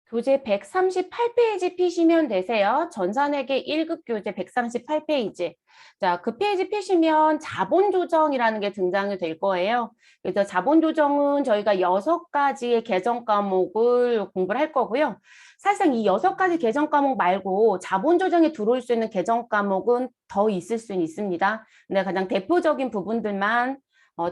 교재 138페이지 피시면 되세요. 전산회계 1급 교재 138페이지. 자, 그 페이지 피시면 자본조정이라는 게 등장이 될 거예요. 그래서 자본조정은 저희가 6가지의 개정 과목을 공부를 할 거고요. 사실상 이 6가지 개정 과목 말고 자본조정에 들어올 수 있는 개정 과목은 더 있을 수는 있습니다. 근데 가장 대표적인 부분들만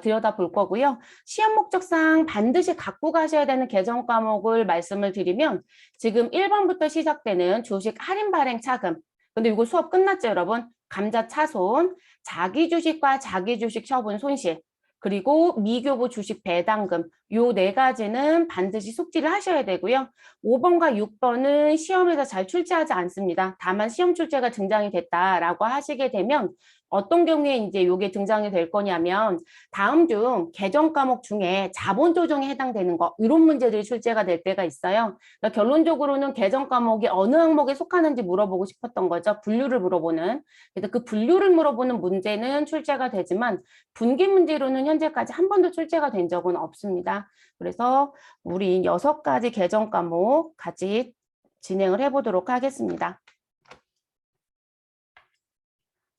들여다볼 거고요. 시험 목적상 반드시 갖고 가셔야 되는 개정 과목을 말씀을 드리면 지금 1번부터 시작되는 주식 할인 발행 차금. 근데 이거 수업 끝났죠, 여러분? 감자 차손, 자기 주식과 자기 주식 처분 손실, 그리고 미교부 주식 배당금 요 4가지는 반드시 숙지를 하셔야 되고요. 5번과 6번은 시험에서 잘 출제하지 않습니다. 다만 시험 출제가 등장이 됐다라고 하시게 되면 어떤 경우에 이제 요게 등장이 될 거냐면 다음 중 개정 과목 중에 자본 조정에 해당되는 거 이런 문제들이 출제가 될 때가 있어요. 그러니까 결론적으로는 개정 과목이 어느 항목에 속하는지 물어보고 싶었던 거죠. 분류를 물어보는. 그래서 그 분류를 물어보는 문제는 출제가 되지만 분기 문제로는 현재까지 한 번도 출제가 된 적은 없습니다. 그래서 우리 6가지 개정 과목 같이 진행을 해보도록 하겠습니다.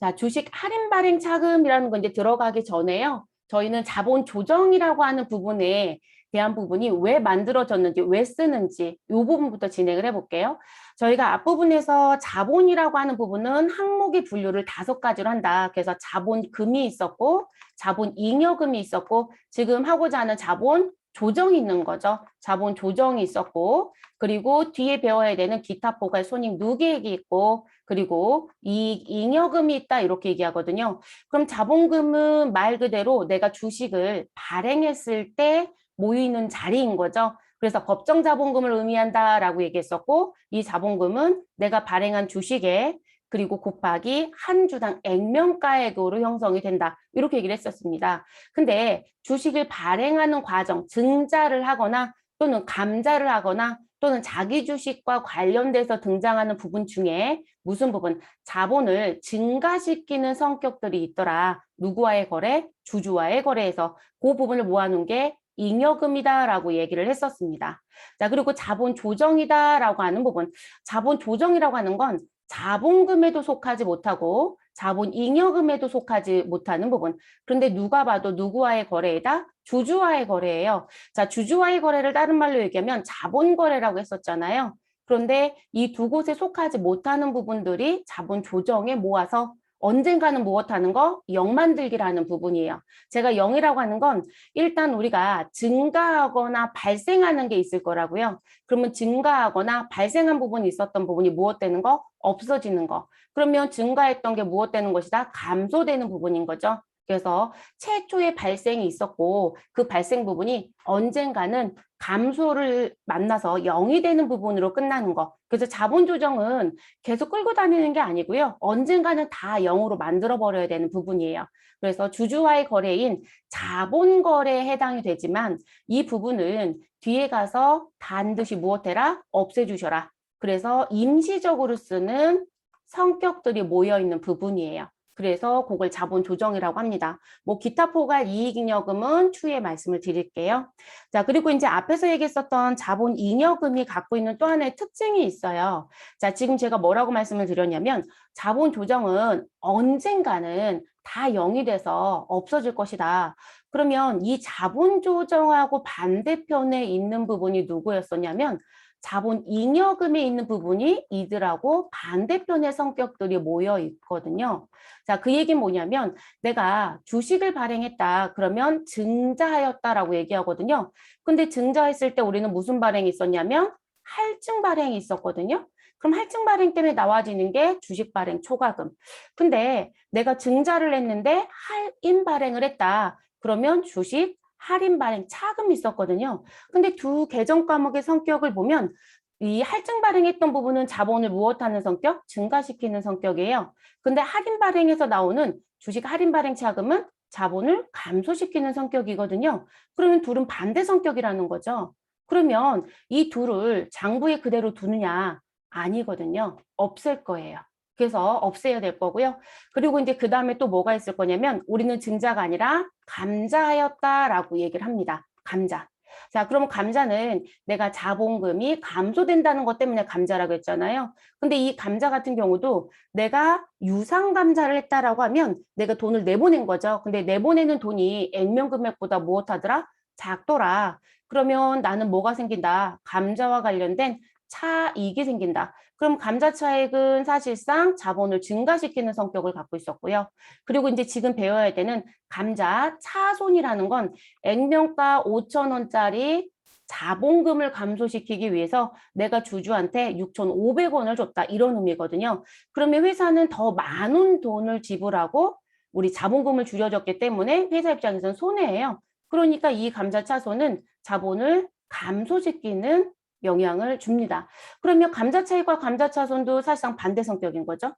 자, 주식 할인 발행 차금이라는 건 이제 들어가기 전에요. 저희는 자본 조정이라고 하는 부분에 대한 부분이 왜 만들어졌는지, 왜 쓰는지 이 부분부터 진행을 해볼게요. 저희가 앞부분에서 자본이라고 하는 부분은 항목의 분류를 5가지로 한다. 그래서 자본금이 있었고, 자본잉여금이 있었고, 지금 하고자 하는 자본 조정이 있는 거죠. 자본 조정이 있었고, 그리고 뒤에 배워야 되는 기타 포괄 손익 누계액이 있고, 그리고 이익 잉여금이 있다 이렇게 얘기하거든요. 그럼 자본금은 말 그대로 내가 주식을 발행했을 때 모이는 자리인 거죠. 그래서 법정 자본금을 의미한다라고 얘기했었고 이 자본금은 내가 발행한 주식에 그리고 곱하기 한 주당 액면가액으로 형성이 된다. 이렇게 얘기를 했었습니다. 근데 주식을 발행하는 과정, 증자를 하거나 또는 감자를 하거나 또는 자기 주식과 관련돼서 등장하는 부분 중에 무슨 부분? 자본을 증가시키는 성격들이 있더라. 누구와의 거래? 주주와의 거래에서 그 부분을 모아놓은 게 잉여금이다라고 얘기를 했었습니다. 자, 그리고 자본 조정이다라고 하는 부분. 자본 조정이라고 하는 건 자본금에도 속하지 못하고 자본 잉여금에도 속하지 못하는 부분. 그런데 누가 봐도 누구와의 거래이다? 주주와의 거래예요. 자, 주주와의 거래를 다른 말로 얘기하면 자본 거래라고 했었잖아요. 그런데 이 두 곳에 속하지 못하는 부분들이 자본 조정에 모아서 언젠가는 무엇하는 거? 0 만들기라는 부분이에요. 제가 0이라고 하는 건 일단 우리가 증가하거나 발생하는 게 있을 거라고요. 그러면 증가하거나 발생한 부분이 있었던 부분이 무엇되는 거? 없어지는 거. 그러면 증가했던 게 무엇되는 것이다? 감소되는 부분인 거죠. 그래서 최초의 발생이 있었고 그 발생 부분이 언젠가는 감소를 만나서 0이 되는 부분으로 끝나는 거. 그래서 자본 조정은 계속 끌고 다니는 게 아니고요. 언젠가는 다 0으로 만들어 버려야 되는 부분이에요. 그래서 주주와의 거래인 자본 거래에 해당이 되지만 이 부분은 뒤에 가서 반드시 무엇해라? 없애주셔라. 그래서 임시적으로 쓰는 성격들이 모여 있는 부분이에요. 그래서 그걸 자본 조정이라고 합니다. 뭐 기타 포괄 이익잉여금은 추후에 말씀을 드릴게요. 자, 그리고 이제 앞에서 얘기했었던 자본 잉여금이 갖고 있는 또 하나의 특징이 있어요. 자, 지금 제가 뭐라고 말씀을 드렸냐면 자본 조정은 언젠가는 다 0이 돼서 없어질 것이다. 그러면 이 자본 조정하고 반대편에 있는 부분이 누구였었냐면 자본 잉여금에 있는 부분이 이들하고 반대편의 성격들이 모여 있거든요. 자, 그 얘기는 뭐냐면 내가 주식을 발행했다. 그러면 증자하였다라고 얘기하거든요. 근데 증자했을 때 우리는 무슨 발행이 있었냐면 할증 발행이 있었거든요. 그럼 할증 발행 때문에 나와지는 게 주식 발행 초과금. 근데 내가 증자를 했는데 할인 발행을 했다. 그러면 주식 할인 발행 차금이 있었거든요. 근데 두 개정 과목의 성격을 보면 이 할증 발행했던 부분은 자본을 무엇하는 성격? 증가시키는 성격이에요. 근데 할인 발행에서 나오는 주식 할인 발행 차금은 자본을 감소시키는 성격이거든요. 그러면 둘은 반대 성격이라는 거죠. 그러면 이 둘을 장부에 그대로 두느냐? 아니거든요. 없앨 거예요. 그래서 없애야 될 거고요. 그리고 이제 그 다음에 또 뭐가 있을 거냐면 우리는 증자가 아니라 감자하였다라고 얘기를 합니다. 감자. 자, 그럼 감자는 내가 자본금이 감소된다는 것 때문에 감자라고 했잖아요. 근데 이 감자 같은 경우도 내가 유상 감자를 했다라고 하면 내가 돈을 내보낸 거죠. 근데 내보내는 돈이 액면 금액보다 무엇하더라? 작더라. 그러면 나는 뭐가 생긴다? 감자와 관련된 차익이 생긴다. 그럼 감자 차익은 사실상 자본을 증가시키는 성격을 갖고 있었고요. 그리고 이제 지금 배워야 되는 감자 차손이라는 건 액면가 5,000원짜리 자본금을 감소시키기 위해서 내가 주주한테 6,500원을 줬다. 이런 의미거든요. 그러면 회사는 더 많은 돈을 지불하고 우리 자본금을 줄여줬기 때문에 회사 입장에서는 손해예요. 그러니까 이 감자 차손은 자본을 감소시키는 영향을 줍니다. 그러면 감자 차익과 감자 차손도 사실상 반대 성격인 거죠.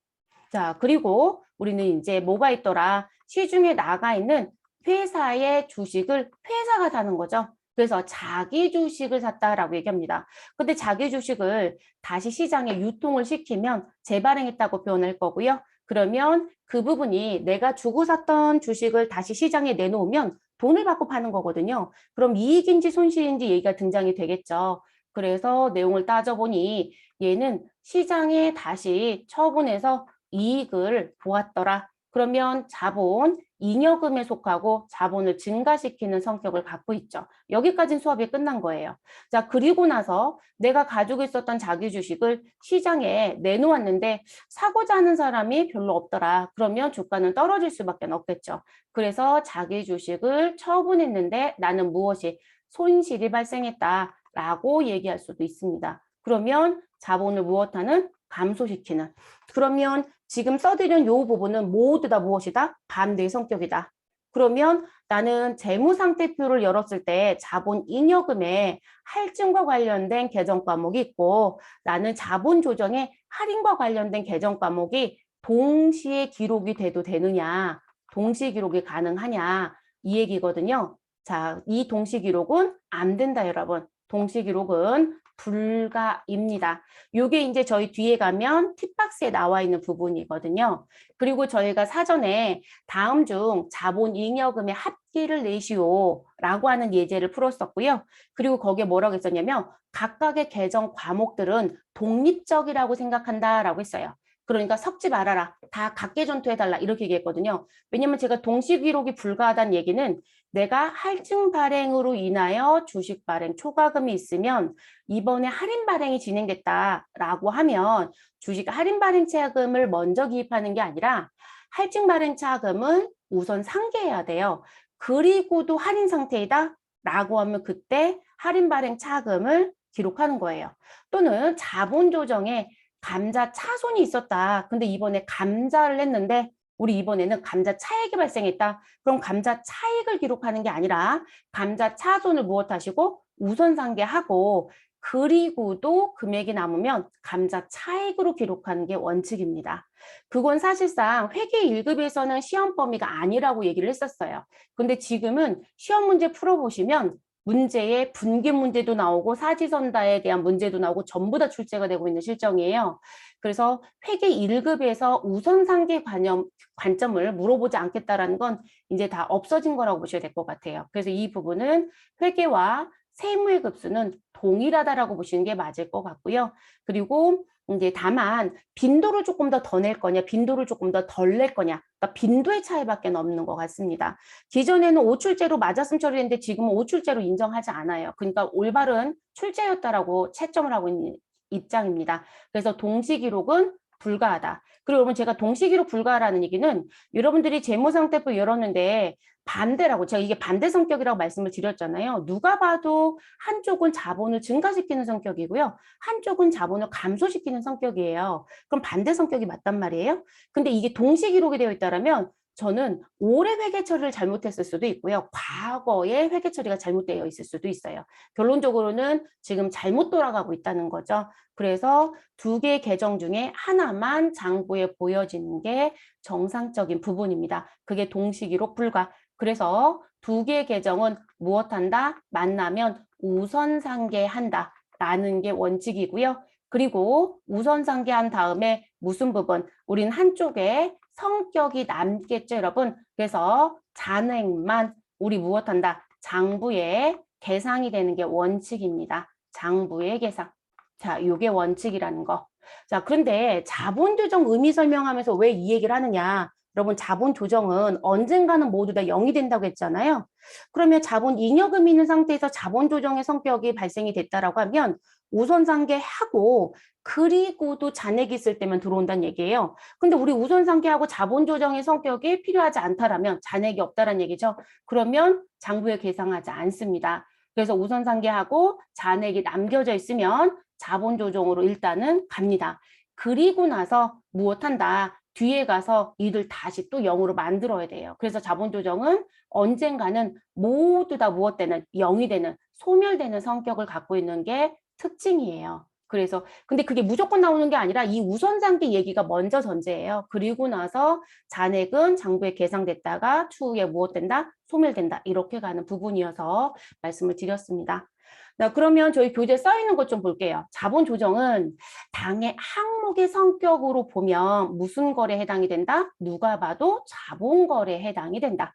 자, 그리고 우리는 이제 뭐가 있더라? 시중에 나가 있는 회사의 주식을 회사가 사는 거죠. 그래서 자기 주식을 샀다라고 얘기합니다. 근데 자기 주식을 다시 시장에 유통을 시키면 재발행했다고 표현할 거고요. 그러면 그 부분이 내가 주고 샀던 주식을 다시 시장에 내놓으면 돈을 받고 파는 거거든요. 그럼 이익인지 손실인지 얘기가 등장이 되겠죠. 그래서 내용을 따져보니 얘는 시장에 다시 처분해서 이익을 보았더라. 그러면 자본, 잉여금에 속하고 자본을 증가시키는 성격을 갖고 있죠. 여기까지는 수업이 끝난 거예요. 자, 그리고 나서 내가 가지고 있었던 자기 주식을 시장에 내놓았는데 사고자 하는 사람이 별로 없더라. 그러면 주가는 떨어질 수밖에 없겠죠. 그래서 자기 주식을 처분했는데 나는 무엇이 손실이 발생했다라고 얘기할 수도 있습니다. 그러면 자본을 무엇하는? 감소시키는. 그러면 지금 써드린 이 부분은 모두 다 무엇이다? 반대의 성격이다. 그러면 나는 재무상태표를 열었을 때 자본 잉여금에 할증과 관련된 개정 과목이 있고 나는 자본 조정에 할인과 관련된 개정 과목이 동시에 기록이 돼도 되느냐, 동시 기록이 가능하냐 이 얘기거든요. 자, 이 동시 기록은 안 된다, 여러분. 동시 기록은 불가입니다. 요게 이제 저희 뒤에 가면 팁박스에 나와 있는 부분이거든요. 그리고 저희가 사전에 다음 중 자본 잉여금의 합계를 내시오라고 하는 예제를 풀었었고요. 그리고 거기에 뭐라고 했었냐면 각각의 개정 과목들은 독립적이라고 생각한다라고 했어요. 그러니까 섞지 말아라. 다 각계전투해달라. 이렇게 얘기했거든요. 왜냐면 제가 동시 기록이 불가하다는 얘기는 내가 할증 발행으로 인하여 주식 발행 초과금이 있으면 이번에 할인 발행이 진행됐다라고 하면 주식 할인 발행 차금을 먼저 기입하는 게 아니라 할증 발행 차금은 우선 상계해야 돼요. 그리고도 할인 상태이다 라고 하면 그때 할인 발행 차금을 기록하는 거예요. 또는 자본 조정에 감자 차손이 있었다. 근데 이번에 감자를 했는데 우리 이번에는 감자 차익이 발생했다. 그럼 감자 차익을 기록하는 게 아니라 감자 차손을 무엇하시고 우선 상계하고 그리고도 금액이 남으면 감자 차익으로 기록하는 게 원칙입니다. 그건 사실상 회계 1급에서는 시험 범위가 아니라고 얘기를 했었어요. 근데 지금은 시험 문제 풀어보시면 문제에 분기 문제도 나오고 사지선다에 대한 문제도 나오고 전부 다 출제가 되고 있는 실정이에요. 그래서 회계 1급에서 우선상계 관점을 물어보지 않겠다라는 건 이제 다 없어진 거라고 보셔야 될 것 같아요. 그래서 이 부분은 회계와 세무의 급수는 동일하다라고 보시는 게 맞을 것 같고요. 그리고 이제 다만 빈도를 조금 더 낼 거냐, 빈도를 조금 더 덜 낼 거냐, 그러니까 빈도의 차이밖에 없는 것 같습니다. 기존에는 5출제로 맞았음 처리했는데 지금은 5출제로 인정하지 않아요. 그러니까 올바른 출제였다라고 채점을 하고 있는 입장입니다. 그래서 동시 기록은 불가하다. 그리고 여러분 제가 동시 기록 불가하라는 얘기는 여러분들이 재무상태표 열었는데 반대라고 제가 이게 반대 성격이라고 말씀을 드렸잖아요. 누가 봐도 한쪽은 자본을 증가시키는 성격이고요. 한쪽은 자본을 감소시키는 성격이에요. 그럼 반대 성격이 맞단 말이에요. 근데 이게 동시 기록이 되어 있다면 저는 올해 회계 처리를 잘못했을 수도 있고요. 과거에 회계 처리가 잘못되어 있을 수도 있어요. 결론적으로는 지금 잘못 돌아가고 있다는 거죠. 그래서 두 개의 계정 중에 하나만 장부에 보여지는 게 정상적인 부분입니다. 그게 동시 기록 불가. 그래서 두 개의 계정은 무엇한다? 만나면 우선 상계한다. 라는 게 원칙이고요. 그리고 우선 상계한 다음에 무슨 부분? 우린 한쪽에 성격이 남겠죠, 여러분. 그래서 잔액만 우리 무엇한다? 장부에 계상이 되는 게 원칙입니다. 장부의 계상. 자, 요게 원칙이라는 거. 자, 그런데 자본 조정 의미 설명하면서 왜 이 얘기를 하느냐? 여러분, 자본 조정은 언젠가는 모두 다 0이 된다고 했잖아요. 그러면 자본 잉여금이 있는 상태에서 자본 조정의 성격이 발생이 됐다라고 하면 우선 상계하고 그리고도 잔액이 있을 때만 들어온다는 얘기예요. 근데 우리 우선 상계하고 자본 조정의 성격이 필요하지 않다라면 잔액이 없다라는 얘기죠. 그러면 장부에 계상하지 않습니다. 그래서 우선 상계하고 잔액이 남겨져 있으면 자본 조정으로 일단은 갑니다. 그리고 나서 무엇한다? 뒤에 가서 이들 다시 또 0으로 만들어야 돼요. 그래서 자본 조정은 언젠가는 모두 다 무엇 되는 0이 되는 소멸되는 성격을 갖고 있는 게 특징이에요. 그래서 근데 그게 무조건 나오는 게 아니라 이 우선상계 얘기가 먼저 전제예요. 그리고 나서 잔액은 장부에 계상됐다가 추후에 무엇 된다? 소멸된다. 이렇게 가는 부분이어서 말씀을 드렸습니다. 자, 그러면 저희 교재에 써 있는 것 좀 볼게요. 자본 조정은 당의 항목의 성격으로 보면 무슨 거래에 해당이 된다? 누가 봐도 자본 거래에 해당이 된다.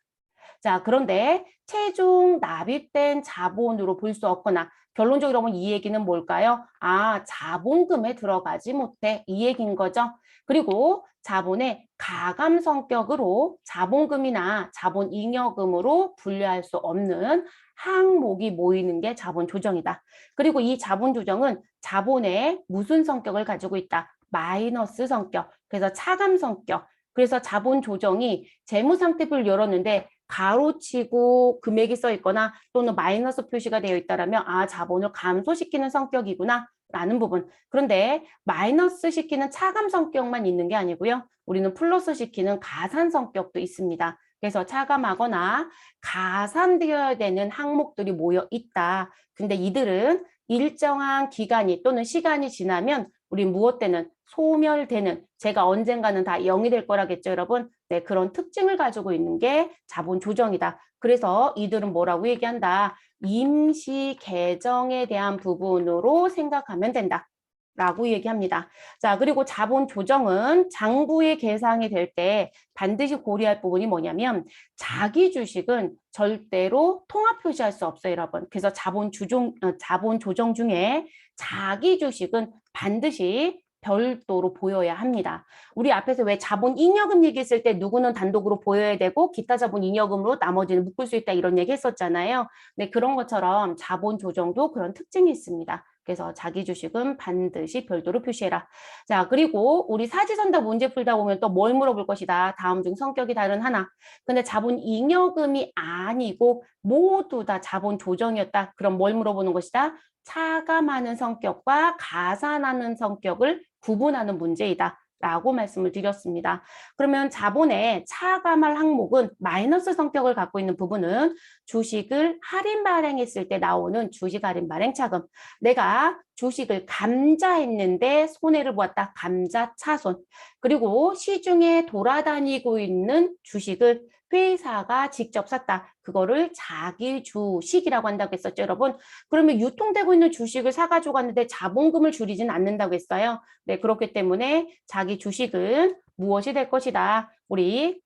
자, 그런데 최종 납입된 자본으로 볼 수 없거나 결론적으로 보면 이 얘기는 뭘까요? 아, 자본금에 들어가지 못해. 이 얘기인 거죠. 그리고 자본의 가감 성격으로 자본금이나 자본 잉여금으로 분류할 수 없는 항목이 모이는 게 자본 조정이다. 그리고 이 자본 조정은 자본의 무슨 성격을 가지고 있다? 마이너스 성격. 그래서 차감 성격. 그래서 자본 조정이 재무상태표를 열었는데 가로치고 금액이 써 있거나 또는 마이너스 표시가 되어 있다라면 아, 자본을 감소시키는 성격이구나 라는 부분. 그런데 마이너스 시키는 차감 성격만 있는 게 아니고요. 우리는 플러스 시키는 가산 성격도 있습니다. 그래서 차감하거나 가산되어야 되는 항목들이 모여 있다. 근데 이들은 일정한 기간이 또는 시간이 지나면 우리 무엇 되는 소멸되는 제가 언젠가는 다 0이 될 거라겠죠, 여러분. 네, 그런 특징을 가지고 있는 게 자본 조정이다. 그래서 이들은 뭐라고 얘기한다? 임시 개정에 대한 부분으로 생각하면 된다. 라고 얘기합니다. 자, 그리고 자본 조정은 장부의 계상이 될 때 반드시 고려할 부분이 뭐냐면 자기 주식은 절대로 통합 표시할 수 없어요, 여러분. 그래서 자본 조정 중에 자기 주식은 반드시 별도로 보여야 합니다. 우리 앞에서 왜 자본 잉여금 얘기했을 때 누구는 단독으로 보여야 되고 기타 자본 잉여금으로 나머지는 묶을 수 있다 이런 얘기 했었잖아요. 네, 그런 것처럼 자본 조정도 그런 특징이 있습니다. 그래서 자기 주식은 반드시 별도로 표시해라. 자, 그리고 우리 사지선다 문제 풀다 보면 또 뭘 물어볼 것이다. 다음 중 성격이 다른 하나. 근데 자본 잉여금이 아니고 모두 다 자본 조정이었다. 그럼 뭘 물어보는 것이다? 차감하는 성격과 가산하는 성격을 구분하는 문제이다. 라고 말씀을 드렸습니다. 그러면 자본의 차감할 항목은 마이너스 성격을 갖고 있는 부분은 주식을 할인 발행했을 때 나오는 주식 할인 발행 차금. 내가 주식을 감자했는데 손해를 보았다. 감자 차손. 그리고 시중에 돌아다니고 있는 주식을 회사가 직접 샀다. 그거를 자기 주식이라고 한다고 했었죠, 여러분. 그러면 유통되고 있는 주식을 사가지고 갔는데 자본금을 줄이진 않는다고 했어요. 네, 그렇기 때문에 자기 주식은 무엇이 될 것이다. 우리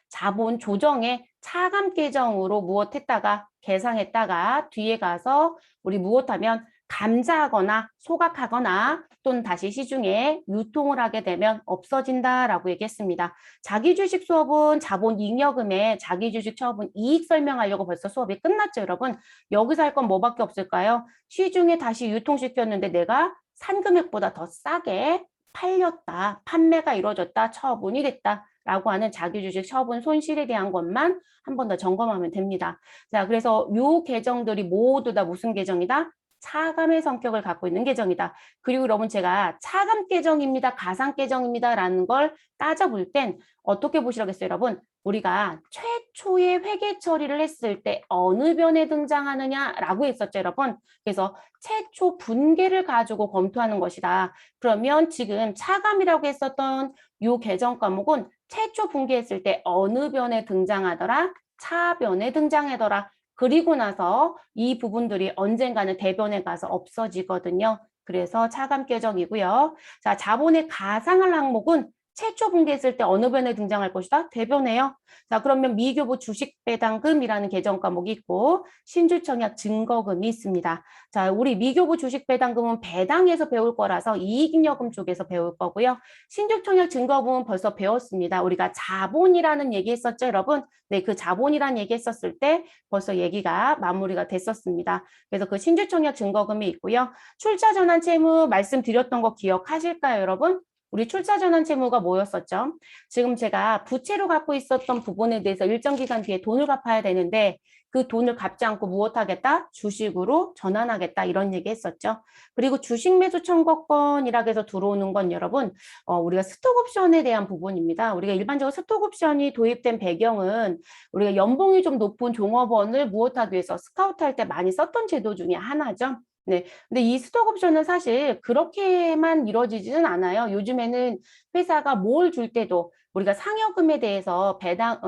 자본 조정의 차감 계정으로 무엇했다가 계상했다가 뒤에 가서 우리 무엇하면 감자하거나 소각하거나 또는 다시 시중에 유통을 하게 되면 없어진다라고 얘기했습니다. 자기주식 수업은 자본 잉여금에 자기주식 처분 이익 설명하려고 벌써 수업이 끝났죠, 여러분. 여기서 할 건 뭐밖에 없을까요? 시중에 다시 유통시켰는데 내가 산 금액보다 더 싸게 팔렸다, 판매가 이루어졌다, 처분이 됐다. 라고 하는 자기주식 처분 손실에 대한 것만 한 번 더 점검하면 됩니다. 자, 그래서 요 계정들이 모두 다 무슨 계정이다? 차감의 성격을 갖고 있는 계정이다. 그리고 여러분 제가 차감 계정입니다, 가상 계정입니다 라는 걸 따져볼 땐 어떻게 보시라겠어요, 여러분? 우리가 최초의 회계 처리를 했을 때 어느 변에 등장하느냐라고 했었죠, 여러분. 그래서 최초 분계를 가지고 검토하는 것이다. 그러면 지금 차감이라고 했었던 요 계정 과목은 최초 분계했을 때 어느 변에 등장하더라? 차변에 등장하더라. 그리고 나서 이 부분들이 언젠가는 대변에 가서 없어지거든요. 그래서 차감 계정이고요. 자, 자본의 가상할 항목은 최초 분기했을 때 어느 변에 등장할 것이다? 대변에요. 자, 그러면 미교부 주식배당금이라는 개정 과목이 있고 신주청약 증거금이 있습니다. 자, 우리 미교부 주식배당금은 배당에서 배울 거라서 이익잉여금 쪽에서 배울 거고요. 신주청약 증거금은 벌써 배웠습니다. 우리가 자본이라는 얘기 했었죠, 여러분? 네, 그 자본이라는 얘기 했었을 때 벌써 얘기가 마무리가 됐었습니다. 그래서 그 신주청약 증거금이 있고요. 출자전환 채무 말씀드렸던 거 기억하실까요, 여러분? 우리 출자전환 채무가 뭐였었죠? 지금 제가 부채로 갖고 있었던 부분에 대해서 일정 기간 뒤에 돈을 갚아야 되는데 그 돈을 갚지 않고 무엇하겠다? 주식으로 전환하겠다 이런 얘기 했었죠. 그리고 주식 매수 청구권이라고 해서 들어오는 건 여러분 우리가 스톡옵션에 대한 부분입니다. 우리가 일반적으로 스톡옵션이 도입된 배경은 우리가 연봉이 좀 높은 종업원을 무엇하기 위해서 스카우트할 때 많이 썼던 제도 중에 하나죠. 네. 근데 이 스톡옵션은 사실 그렇게만 이루어지지는 않아요. 요즘에는 회사가 뭘 줄 때도 우리가 상여금에 대해서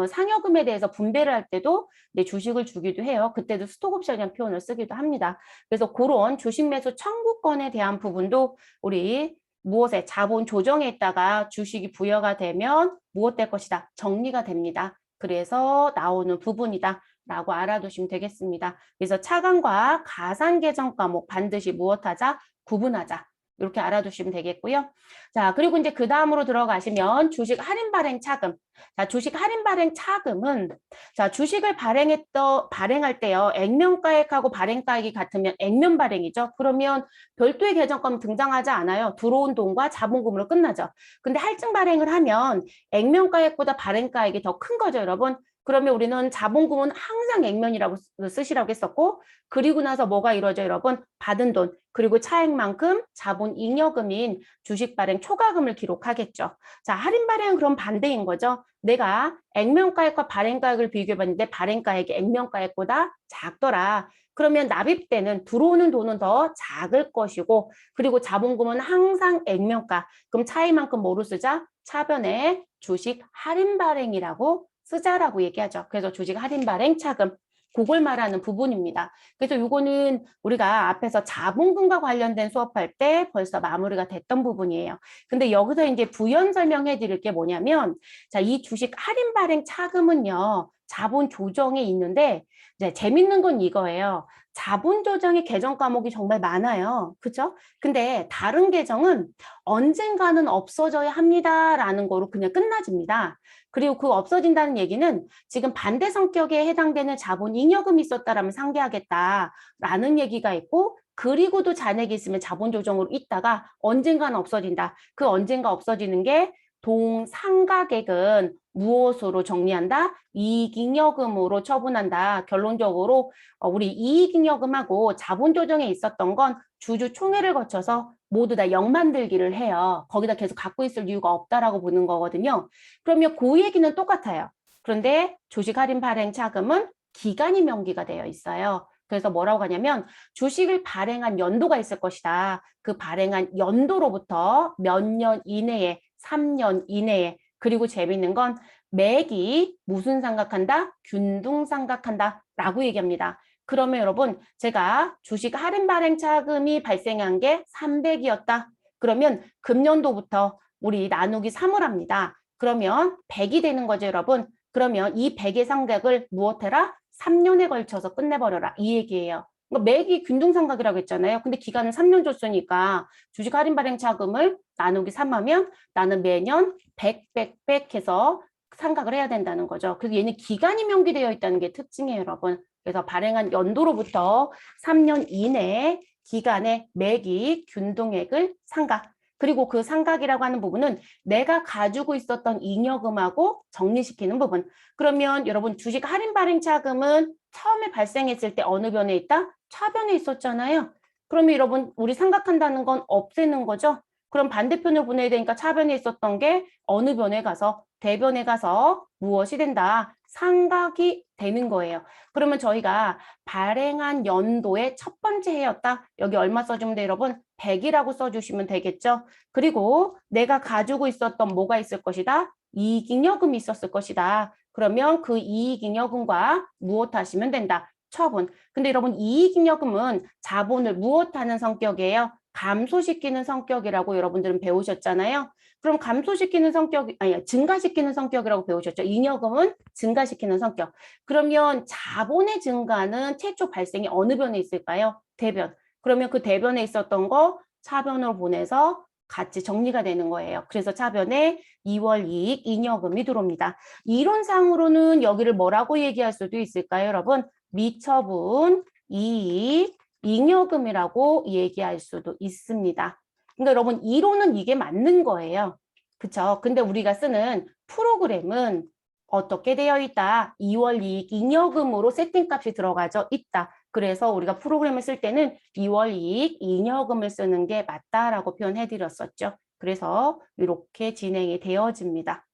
상여금에 대해서 분배를 할 때도 네, 주식을 주기도 해요. 그때도 스톡옵션이라는 표현을 쓰기도 합니다. 그래서 그런 주식 매수 청구권에 대한 부분도 우리 무엇에 자본 조정에 있다가 주식이 부여가 되면 무엇 될 것이다. 정리가 됩니다. 그래서 나오는 부분이다. 라고 알아두시면 되겠습니다. 그래서 차관과 가산 계정 과목 반드시 무엇하자? 구분하자. 이렇게 알아두시면 되겠고요. 자, 그리고 이제 그 다음으로 들어가시면 주식 할인 발행 차금. 자, 주식 할인 발행 차금은 자, 주식을 발행할 때요. 액면가액하고 발행가액이 같으면 액면 발행이죠. 그러면 별도의 계정권 등장하지 않아요. 들어온 돈과 자본금으로 끝나죠. 근데 할증 발행을 하면 액면가액보다 발행가액이 더 큰 거죠, 여러분. 그러면 우리는 자본금은 항상 액면이라고 쓰시라고 했었고 그리고 나서 뭐가 이루어져 여러분? 받은 돈 그리고 차액만큼 자본 잉여금인 주식 발행 초과금을 기록하겠죠. 자, 할인 발행은 그럼 반대인 거죠. 내가 액면가액과 발행가액을 비교해봤는데 발행가액이 액면가액보다 작더라. 그러면 납입되는 들어오는 돈은 더 작을 것이고 그리고 자본금은 항상 액면가. 그럼 차이만큼 뭐로 쓰자? 차변에 주식 할인 발행이라고 쓰자라고 얘기하죠. 그래서 주식 할인 발행 차금 그걸 말하는 부분입니다. 그래서 이거는 우리가 앞에서 자본금과 관련된 수업할 때 벌써 마무리가 됐던 부분이에요. 근데 여기서 이제 부연 설명해 드릴 게 뭐냐면 자, 이 주식 할인 발행 차금은요. 자본 조정에 있는데 이제 재밌는 건 이거예요. 자본 조정의 계정 과목이 정말 많아요. 그죠? 근데 다른 계정은 언젠가는 없어져야 합니다라는 거로 그냥 끝나집니다. 그리고 그 없어진다는 얘기는 지금 반대 성격에 해당되는 자본 잉여금이 있었다라면 상계하겠다라는 얘기가 있고 그리고도 잔액이 있으면 자본 조정으로 있다가 언젠가는 없어진다. 그 언젠가 없어지는 게 동상각액은 무엇으로 정리한다? 이익잉여금으로 처분한다. 결론적으로 우리 이익잉여금하고 자본 조정에 있었던 건 주주총회를 거쳐서 모두 다 0 만들기를 해요. 거기다 계속 갖고 있을 이유가 없다라고 보는 거거든요. 그러면 그 얘기는 똑같아요. 그런데 주식 할인 발행 차금은 기간이 명기가 되어 있어요. 그래서 뭐라고 하냐면 주식을 발행한 연도가 있을 것이다. 그 발행한 연도로부터 몇 년 이내에 3년 이내에 그리고 재밌는 건 매기 무슨 삼각한다? 균등삼각한다 라고 얘기합니다. 그러면 여러분 제가 주식 할인 발행 차금이 발생한 게 300이었다. 그러면 금년도부터 우리 나누기 3을 합니다. 그러면 100이 되는 거죠, 여러분. 그러면 이 100의 상각을 무엇해라? 3년에 걸쳐서 끝내버려라. 이 얘기예요. 그러니까 매기 균등삼각이라고 했잖아요. 근데 기간은 3년 줬으니까 주식 할인 발행 차금을 나누기 3하면 나는 매년 100, 100, 100 해서 상각을 해야 된다는 거죠. 그래서 얘는 기간이 명기되어 있다는 게 특징이에요, 여러분. 그래서 발행한 연도로부터 3년 이내 기간의 매기 균등액을 상각. 그리고 그 상각이라고 하는 부분은 내가 가지고 있었던 잉여금하고 정리시키는 부분. 그러면 여러분 주식 할인 발행 차금은 처음에 발생했을 때 어느 변에 있다? 차변에 있었잖아요. 그러면 여러분 우리 상각한다는 건 없애는 거죠. 그럼 반대편을 보내야 되니까 차변에 있었던 게 어느 변에 가서 대변에 가서 무엇이 된다? 상각이 되는 거예요. 그러면 저희가 발행한 연도의 첫 번째 해였다. 여기 얼마 써주면 돼요, 여러분? 100이라고 써주시면 되겠죠. 그리고 내가 가지고 있었던 뭐가 있을 것이다? 이익잉여금이 있었을 것이다. 그러면 그 이익잉여금과 무엇 하시면 된다? 처분. 근데 여러분 이익잉여금은 자본을 무엇하는 성격이에요? 감소시키는 성격이라고 여러분들은 배우셨잖아요. 그럼 감소시키는 성격, 아니, 증가시키는 성격이라고 배우셨죠. 잉여금은 증가시키는 성격. 그러면 자본의 증가는 최초 발생이 어느 변에 있을까요? 대변. 그러면 그 대변에 있었던 거 차변으로 보내서 같이 정리가 되는 거예요. 그래서 차변에 2월 이익, 잉여금이 들어옵니다. 이론상으로는 여기를 뭐라고 얘기할 수도 있을까요, 여러분? 미처분, 이익, 잉여금이라고 얘기할 수도 있습니다. 그러니까 여러분 이론은 이게 맞는 거예요. 그쵸? 근데 우리가 쓰는 프로그램은 어떻게 되어 있다? 2월 이익 잉여금으로 세팅값이 들어가져 있다. 그래서 우리가 프로그램을 쓸 때는 2월 이익 잉여금을 쓰는 게 맞다라고 표현해 드렸었죠. 그래서 이렇게 진행이 되어집니다.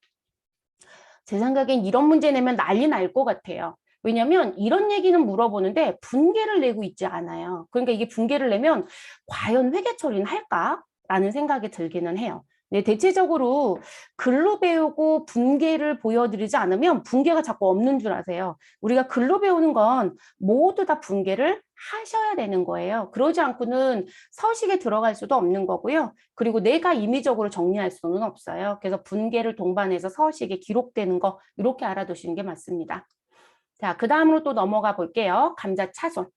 제 생각엔 이런 문제 내면 난리 날 것 같아요. 왜냐면 이런 얘기는 물어보는데 분계를 내고 있지 않아요. 그러니까 이게 분계를 내면 과연 회계 처리는 할까? 라는 생각이 들기는 해요. 네, 대체적으로 글로 배우고 분계를 보여드리지 않으면 분계가 자꾸 없는 줄 아세요. 우리가 글로 배우는 건 모두 다 분계를 하셔야 되는 거예요. 그러지 않고는 서식에 들어갈 수도 없는 거고요. 그리고 내가 임의적으로 정리할 수는 없어요. 그래서 분계를 동반해서 서식에 기록되는 거 이렇게 알아두시는 게 맞습니다. 자, 그 다음으로 또 넘어가 볼게요. 감자 차손.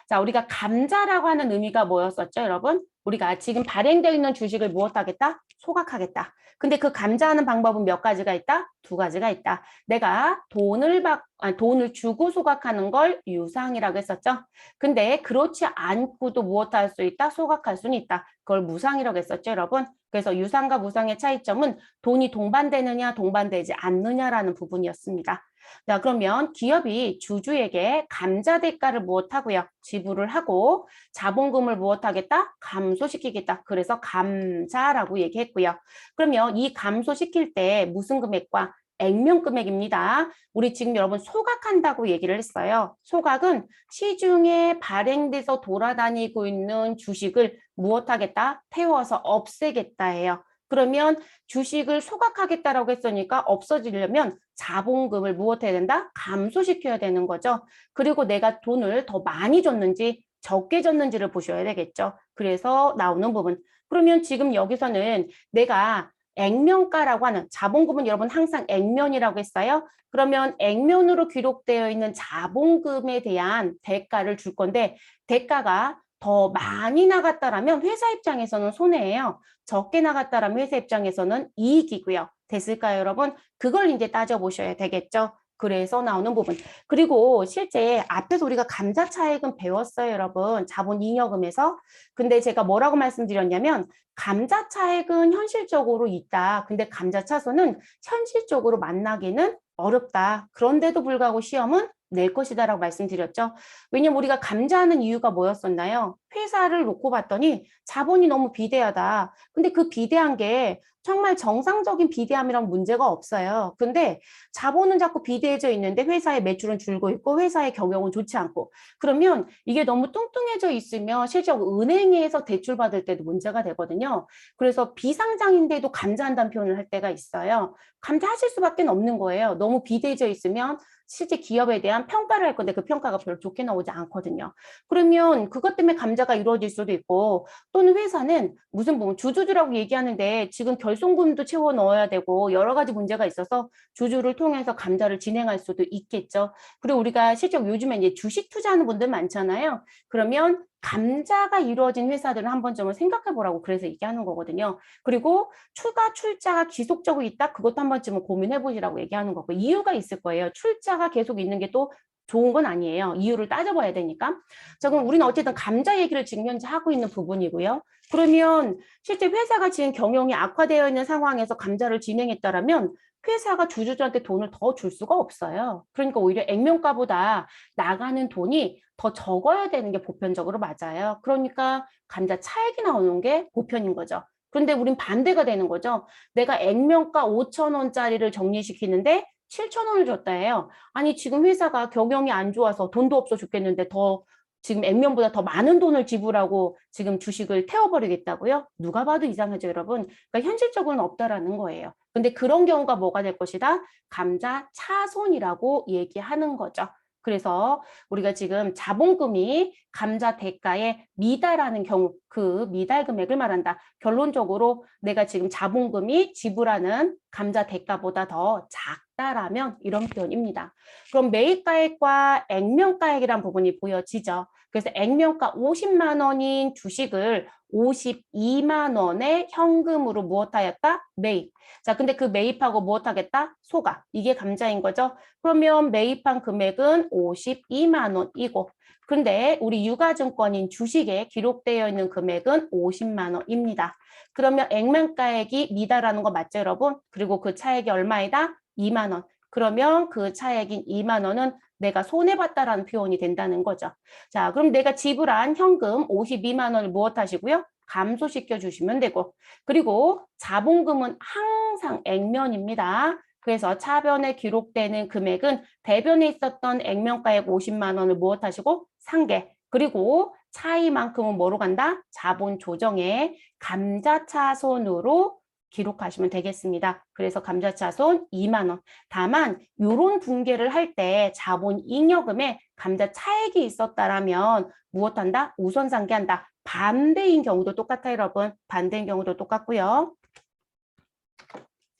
자, 우리가 감자라고 하는 의미가 뭐였었죠, 여러분? 우리가 지금 발행되어 있는 주식을 무엇하겠다? 소각하겠다. 근데 그 감자하는 방법은 몇 가지가 있다? 두 가지가 있다. 내가 돈을 주고 소각하는 걸 유상이라고 했었죠. 근데 그렇지 않고도 무엇할 수 있다? 소각할 수는 있다. 그걸 무상이라고 했었죠, 여러분. 그래서 유상과 무상의 차이점은 돈이 동반되느냐, 동반되지 않느냐라는 부분이었습니다. 자, 그러면 기업이 주주에게 감자 대가를 무엇하고요? 지불을 하고 자본금을 무엇하겠다? 감소시키겠다. 그래서 감자라고 얘기했고요. 그러면 이 감소시킬 때 무슨 금액과 액면 금액입니다. 우리 지금 여러분 소각한다고 얘기를 했어요. 소각은 시중에 발행돼서 돌아다니고 있는 주식을 무엇하겠다? 태워서 없애겠다예요. 그러면 주식을 소각하겠다라고 했으니까 없어지려면 자본금을 무엇해야 된다? 감소시켜야 되는 거죠. 그리고 내가 돈을 더 많이 줬는지 적게 줬는지를 보셔야 되겠죠. 그래서 나오는 부분. 그러면 지금 여기서는 내가 액면가라고 하는 자본금은 여러분 항상 액면이라고 했어요. 그러면 액면으로 기록되어 있는 자본금에 대한 대가를 줄 건데 대가가 더 많이 나갔다라면 회사 입장에서는 손해예요. 적게 나갔다라면 회사 입장에서는 이익이고요. 됐을까요, 여러분? 그걸 이제 따져보셔야 되겠죠. 그래서 나오는 부분. 그리고 실제 앞에서 우리가 감자 차익은 배웠어요, 여러분. 자본 잉여금에서. 근데 제가 뭐라고 말씀드렸냐면 감자 차익은 현실적으로 있다. 근데 감자 차손은 현실적으로 만나기는 어렵다. 그런데도 불구하고 시험은 낼 것이다라고 말씀드렸죠. 왜냐면 우리가 감자하는 이유가 뭐였었나요? 회사를 놓고 봤더니 자본이 너무 비대하다. 근데 그 비대한 게 정말 정상적인 비대함이란 문제가 없어요. 근데 자본은 자꾸 비대해져 있는데 회사의 매출은 줄고 있고 회사의 경영은 좋지 않고 그러면 이게 너무 뚱뚱해져 있으면 실제로 은행에서 대출 받을 때도 문제가 되거든요. 그래서 비상장인데도 감자한다는 표현을 할 때가 있어요. 감자하실 수밖에 없는 거예요. 너무 비대해져 있으면 실제 기업에 대한 평가를 할 건데 그 평가가 별로 좋게 나오지 않거든요. 그러면 그것 때문에 감자가 이루어질 수도 있고 또는 회사는 무슨 뭐 주주들하고 얘기하는데 지금 결손금도 채워 넣어야 되고 여러 가지 문제가 있어서 주주를 통해서 감자를 진행할 수도 있겠죠. 그리고 우리가 실제 요즘에 이제 주식 투자하는 분들 많잖아요. 그러면 감자가 이루어진 회사들은 한 번쯤은 생각해 보라고 그래서 얘기하는 거거든요. 그리고 추가 출자가 지속적으로 있다? 그것도 한 번쯤은 고민해 보시라고 얘기하는 거고 이유가 있을 거예요. 출자가 계속 있는 게 또 좋은 건 아니에요. 이유를 따져봐야 되니까. 자, 그럼 우리는 어쨌든 감자 얘기를 지금 현재 하고 있는 부분이고요. 그러면 실제 회사가 지금 경영이 악화되어 있는 상황에서 감자를 진행했다라면 회사가 주주들한테 돈을 더 줄 수가 없어요. 그러니까 오히려 액면가보다 나가는 돈이 더 적어야 되는 게 보편적으로 맞아요. 그러니까 감자 차익이 나오는 게 보편인 거죠. 그런데 우린 반대가 되는 거죠. 내가 액면가 5,000원짜리를 정리시키는데 7,000원을 줬다 해요. 아니 지금 회사가 경영이 안 좋아서 돈도 없어 죽겠는데 더 지금 액면보다 더 많은 돈을 지불하고 지금 주식을 태워버리겠다고요? 누가 봐도 이상하죠, 여러분. 그러니까 현실적으로는 없다라는 거예요. 근데 그런 경우가 뭐가 될 것이다? 감자 차손이라고 얘기하는 거죠. 그래서 우리가 지금 자본금이 감자 대가에 미달하는 경우 그 미달 금액을 말한다. 결론적으로 내가 지금 자본금이 지불하는 감자 대가보다 더 작다라면 이런 표현입니다. 그럼 매입가액과 액면가액이란 부분이 보여지죠. 그래서 액면가 50만 원인 주식을 52만 원의 현금으로 무엇하였다? 매입. 자, 근데 그 매입하고 무엇하겠다? 소각. 이게 감자인 거죠. 그러면 매입한 금액은 52만 원이고 근데 우리 유가증권인 주식에 기록되어 있는 금액은 50만 원입니다. 그러면 액면가액이 미달하는 거 맞죠, 여러분? 그리고 그 차액이 얼마이다? 2만 원. 그러면 그 차액인 2만 원은 내가 손해봤다라는 표현이 된다는 거죠. 자, 그럼 내가 지불한 현금 52만 원을 무엇 하시고요? 감소시켜 주시면 되고 그리고 자본금은 항상 액면입니다. 그래서 차변에 기록되는 금액은 대변에 있었던 액면가액 50만 원을 무엇 하시고 상계 그리고 차이만큼은 뭐로 간다? 자본 조정에 감자차손으로 기록하시면 되겠습니다. 그래서 감자차손 2만 원. 다만 이런 분계를 할 때 자본 잉여금에 감자 차액이 있었다라면 무엇한다? 우선 상계한다. 반대인 경우도 똑같아요, 여러분. 반대인 경우도 똑같고요.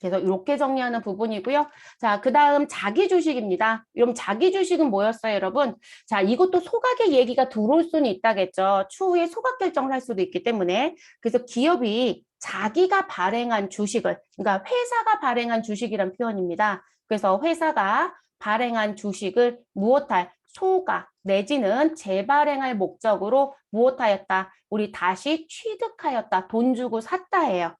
그래서 이렇게 정리하는 부분이고요. 자, 그 다음 자기 주식입니다. 그럼 자기 주식은 뭐였어요, 여러분? 자, 이것도 소각의 얘기가 들어올 수는 있다겠죠. 추후에 소각 결정을 할 수도 있기 때문에. 그래서 기업이 자기가 발행한 주식을, 그러니까 회사가 발행한 주식이란 표현입니다. 그래서 회사가 발행한 주식을 무엇할? 소각 내지는 재발행할 목적으로 무엇하였다? 우리 다시 취득하였다. 돈 주고 샀다예요.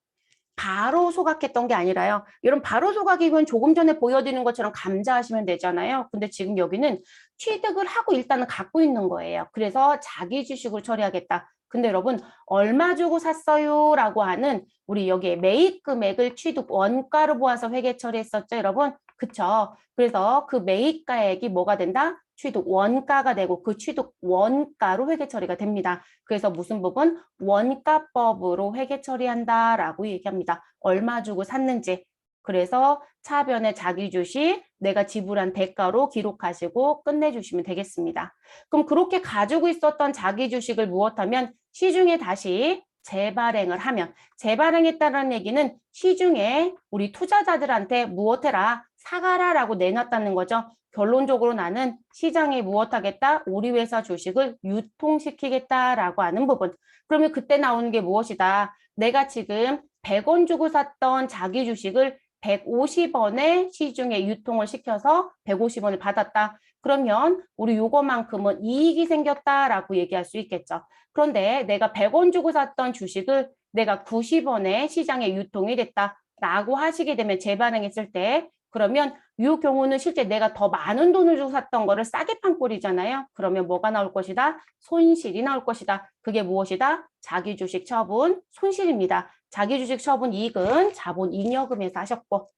바로 소각했던 게 아니라요. 이런 바로 소각이면 조금 전에 보여드리는 것처럼 감자하시면 되잖아요. 근데 지금 여기는 취득을 하고 일단은 갖고 있는 거예요. 그래서 자기 주식을 처리하겠다. 근데 여러분 얼마 주고 샀어요? 라고 하는 우리 여기에 매입 금액을 취득 원가로 보아서 회계 처리했었죠, 여러분? 그쵸? 그래서 그 매입가액이 뭐가 된다? 취득 원가가 되고 그 취득 원가로 회계 처리가 됩니다. 그래서 무슨 부분? 원가법으로 회계 처리한다라고 얘기합니다. 얼마 주고 샀는지. 그래서 차변에 자기 주식 내가 지불한 대가로 기록하시고 끝내주시면 되겠습니다. 그럼 그렇게 가지고 있었던 자기 주식을 무엇하면 시중에 다시 재발행을 하면 재발행했다는 얘기는 시중에 우리 투자자들한테 무엇해라 사가라라고 내놨다는 거죠. 결론적으로 나는 시장에 무엇하겠다? 우리 회사 주식을 유통시키겠다라고 하는 부분. 그러면 그때 나오는 게 무엇이다? 내가 지금 100원 주고 샀던 자기 주식을 150원에 시중에 유통을 시켜서 150원을 받았다. 그러면 우리 요거만큼은 이익이 생겼다라고 얘기할 수 있겠죠. 그런데 내가 100원 주고 샀던 주식을 내가 90원에 시장에 유통이 됐다라고 하시게 되면 재발행했을 때 그러면 이 경우는 실제 내가 더 많은 돈을 주고 샀던 거를 싸게 판 꼴이잖아요. 그러면 뭐가 나올 것이다? 손실이 나올 것이다. 그게 무엇이다? 자기 주식 처분 손실입니다. 자기 주식 처분 이익은 자본 잉여금에서 하셨고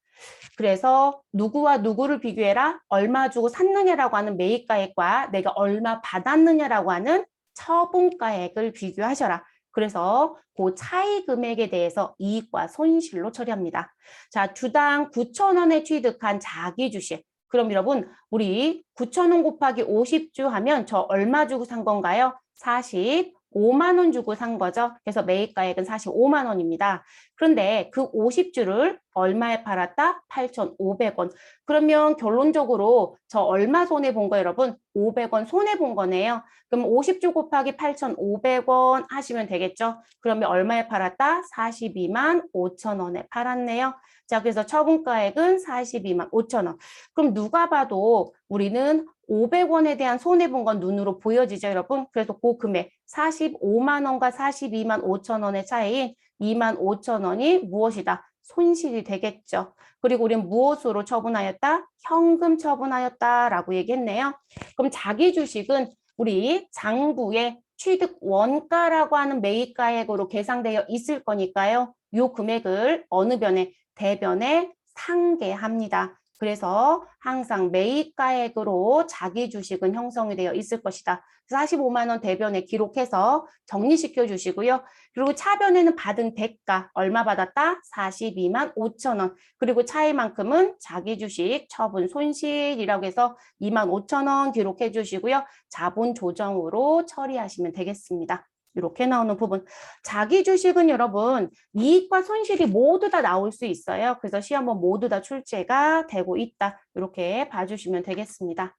그래서 누구와 누구를 비교해라? 얼마 주고 샀느냐라고 하는 매입가액과 내가 얼마 받았느냐라고 하는 처분가액을 비교하셔라. 그래서 그 차이 금액에 대해서 이익과 손실로 처리합니다. 자, 주당 9,000원에 취득한 자기 주식. 그럼 여러분, 우리 9,000원 곱하기 50주 하면 저 얼마 주고 산 건가요? 45만 원 주고 산 거죠. 그래서 매입가액은 45만 원입니다. 그런데 그 50주를 얼마에 팔았다? 8,500원. 그러면 결론적으로 저 얼마 손해 본 거예요, 여러분? 500원 손해 본 거네요. 그럼 50주 곱하기 8,500원 하시면 되겠죠? 그러면 얼마에 팔았다? 42만 5천 원에 팔았네요. 자, 그래서 처분가액은 42만 5천 원. 그럼 누가 봐도 우리는 500원에 대한 손해 본 건 눈으로 보여지죠, 여러분? 그래서 그 금액 45만 원과 42만 5천 원의 차이인 2만 5천 원이 무엇이다? 손실이 되겠죠. 그리고 우리는 무엇으로 처분하였다? 현금 처분하였다라고 얘기했네요. 그럼 자기 주식은 우리 장부에 취득 원가라고 하는 매입가액으로 계상되어 있을 거니까요. 이 금액을 어느 변에? 대변에 상계합니다. 그래서 항상 매입가액으로 자기 주식은 형성이 되어 있을 것이다. 45만 원 대변에 기록해서 정리시켜 주시고요. 그리고 차변에는 받은 대가 얼마 받았다? 42만 5천 원. 그리고 차이만큼은 자기 주식 처분 손실이라고 해서 2만 5천 원 기록해 주시고요. 자본 조정으로 처리하시면 되겠습니다. 이렇게 나오는 부분. 자기 주식은 여러분 이익과 손실이 모두 다 나올 수 있어요. 그래서 시험은 모두 다 출제가 되고 있다. 이렇게 봐주시면 되겠습니다.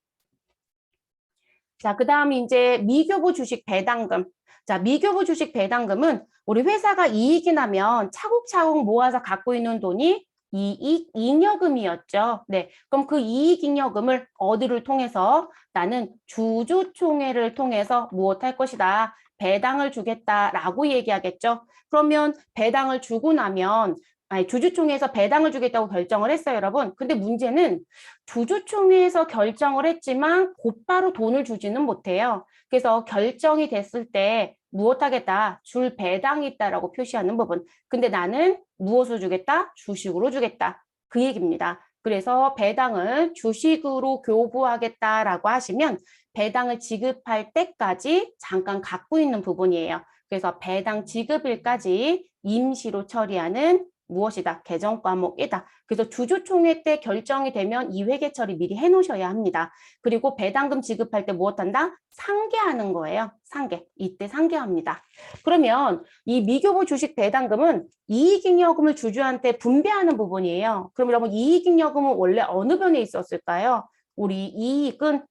자, 그 다음 이제 미교부 주식 배당금. 자, 미교부 주식 배당금은 우리 회사가 이익이 나면 차곡차곡 모아서 갖고 있는 돈이 이익 잉여금이었죠. 네, 그럼 그 이익 잉여금을 어디를 통해서 나는 주주총회를 통해서 무엇할 것이다. 배당을 주겠다라고 얘기하겠죠. 그러면 배당을 주고 나면 아니, 주주총회에서 배당을 주겠다고 결정을 했어요, 여러분. 근데 문제는 주주총회에서 결정을 했지만 곧바로 돈을 주지는 못해요. 그래서 결정이 됐을 때 무엇하겠다? 줄 배당이 있다라고 표시하는 부분. 근데 나는 무엇을 주겠다? 주식으로 주겠다. 그 얘기입니다. 그래서 배당을 주식으로 교부하겠다라고 하시면 배당을 지급할 때까지 잠깐 갖고 있는 부분이에요. 그래서 배당 지급일까지 임시로 처리하는 무엇이다? 개정 과목이다. 그래서 주주총회 때 결정이 되면 이 회계 처리 미리 해놓으셔야 합니다. 그리고 배당금 지급할 때 무엇한다? 상계하는 거예요. 상계. 이때 상계합니다. 그러면 이 미교부 주식 배당금은 이익잉여금을 주주한테 분배하는 부분이에요. 그럼 여러분 이익잉여금은 원래 어느 변에 있었을까요? 우리 이익은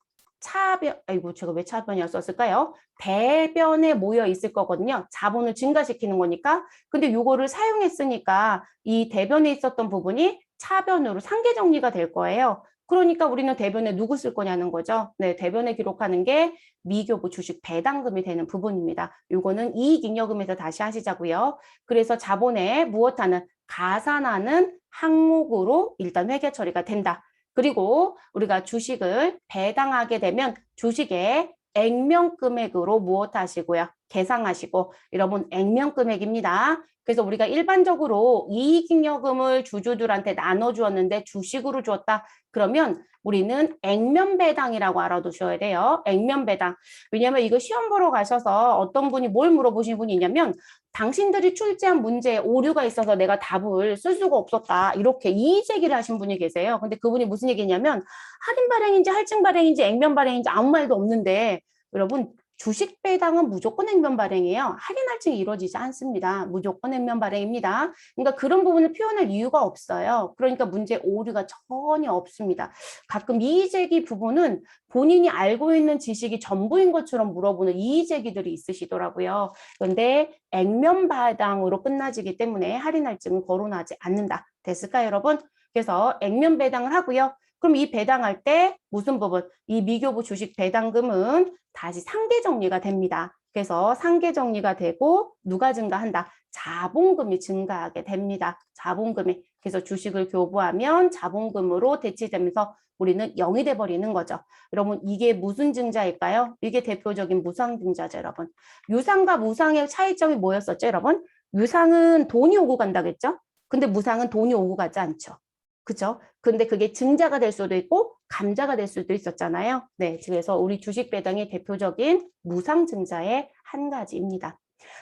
차변, 아이고 제가 왜 차변이었을까요? 대변에 모여 있을 거거든요. 자본을 증가시키는 거니까. 근데 요거를 사용했으니까 이 대변에 있었던 부분이 차변으로 상계 정리가 될 거예요. 그러니까 우리는 대변에 누구 쓸 거냐는 거죠. 네, 대변에 기록하는 게 미교부 주식 배당금이 되는 부분입니다. 요거는 이익잉여금에서 다시 하시자고요. 그래서 자본에 무엇하는 가산하는 항목으로 일단 회계 처리가 된다. 그리고 우리가 주식을 배당하게 되면 주식의 액면 금액으로 무엇 하시고요? 계상하시고 여러분 액면 금액입니다. 그래서 우리가 일반적으로 이익잉여금을 주주들한테 나눠주었는데 주식으로 주었다. 그러면 우리는 액면 배당이라고 알아두셔야 돼요. 액면 배당. 왜냐하면 이거 시험 보러 가셔서 어떤 분이 뭘 물어보신 분이 있냐면 당신들이 출제한 문제에 오류가 있어서 내가 답을 쓸 수가 없었다. 이렇게 이의 제기를 하신 분이 계세요. 근데 그분이 무슨 얘기냐면 할인 발행인지 할증 발행인지 액면 발행인지 아무 말도 없는데 여러분 주식 배당은 무조건 액면 발행이에요. 할인 할증이 이루어지지 않습니다. 무조건 액면 발행입니다. 그러니까 그런 부분을 표현할 이유가 없어요. 그러니까 문제 오류가 전혀 없습니다. 가끔 이의제기 부분은 본인이 알고 있는 지식이 전부인 것처럼 물어보는 이의제기들이 있으시더라고요. 그런데 액면 배당으로 끝나지기 때문에 할인 할증은 거론하지 않는다. 됐을까요, 여러분? 그래서 액면 배당을 하고요. 그럼 이 배당할 때 무슨 부분? 이 미교부 주식 배당금은 다시 상계 정리가 됩니다. 그래서 상계 정리가 되고 누가 증가한다? 자본금이 증가하게 됩니다. 자본금이. 그래서 주식을 교부하면 자본금으로 대치되면서 우리는 0이 돼버리는 거죠. 여러분 이게 무슨 증자일까요? 이게 대표적인 무상증자죠, 여러분. 유상과 무상의 차이점이 뭐였었죠, 여러분? 유상은 돈이 오고 간다겠죠? 근데 무상은 돈이 오고 가지 않죠. 그죠? 근데 그게 증자가 될 수도 있고 감자가 될 수도 있었잖아요. 네, 그래서 우리 주식 배당이 대표적인 무상증자의 한 가지입니다.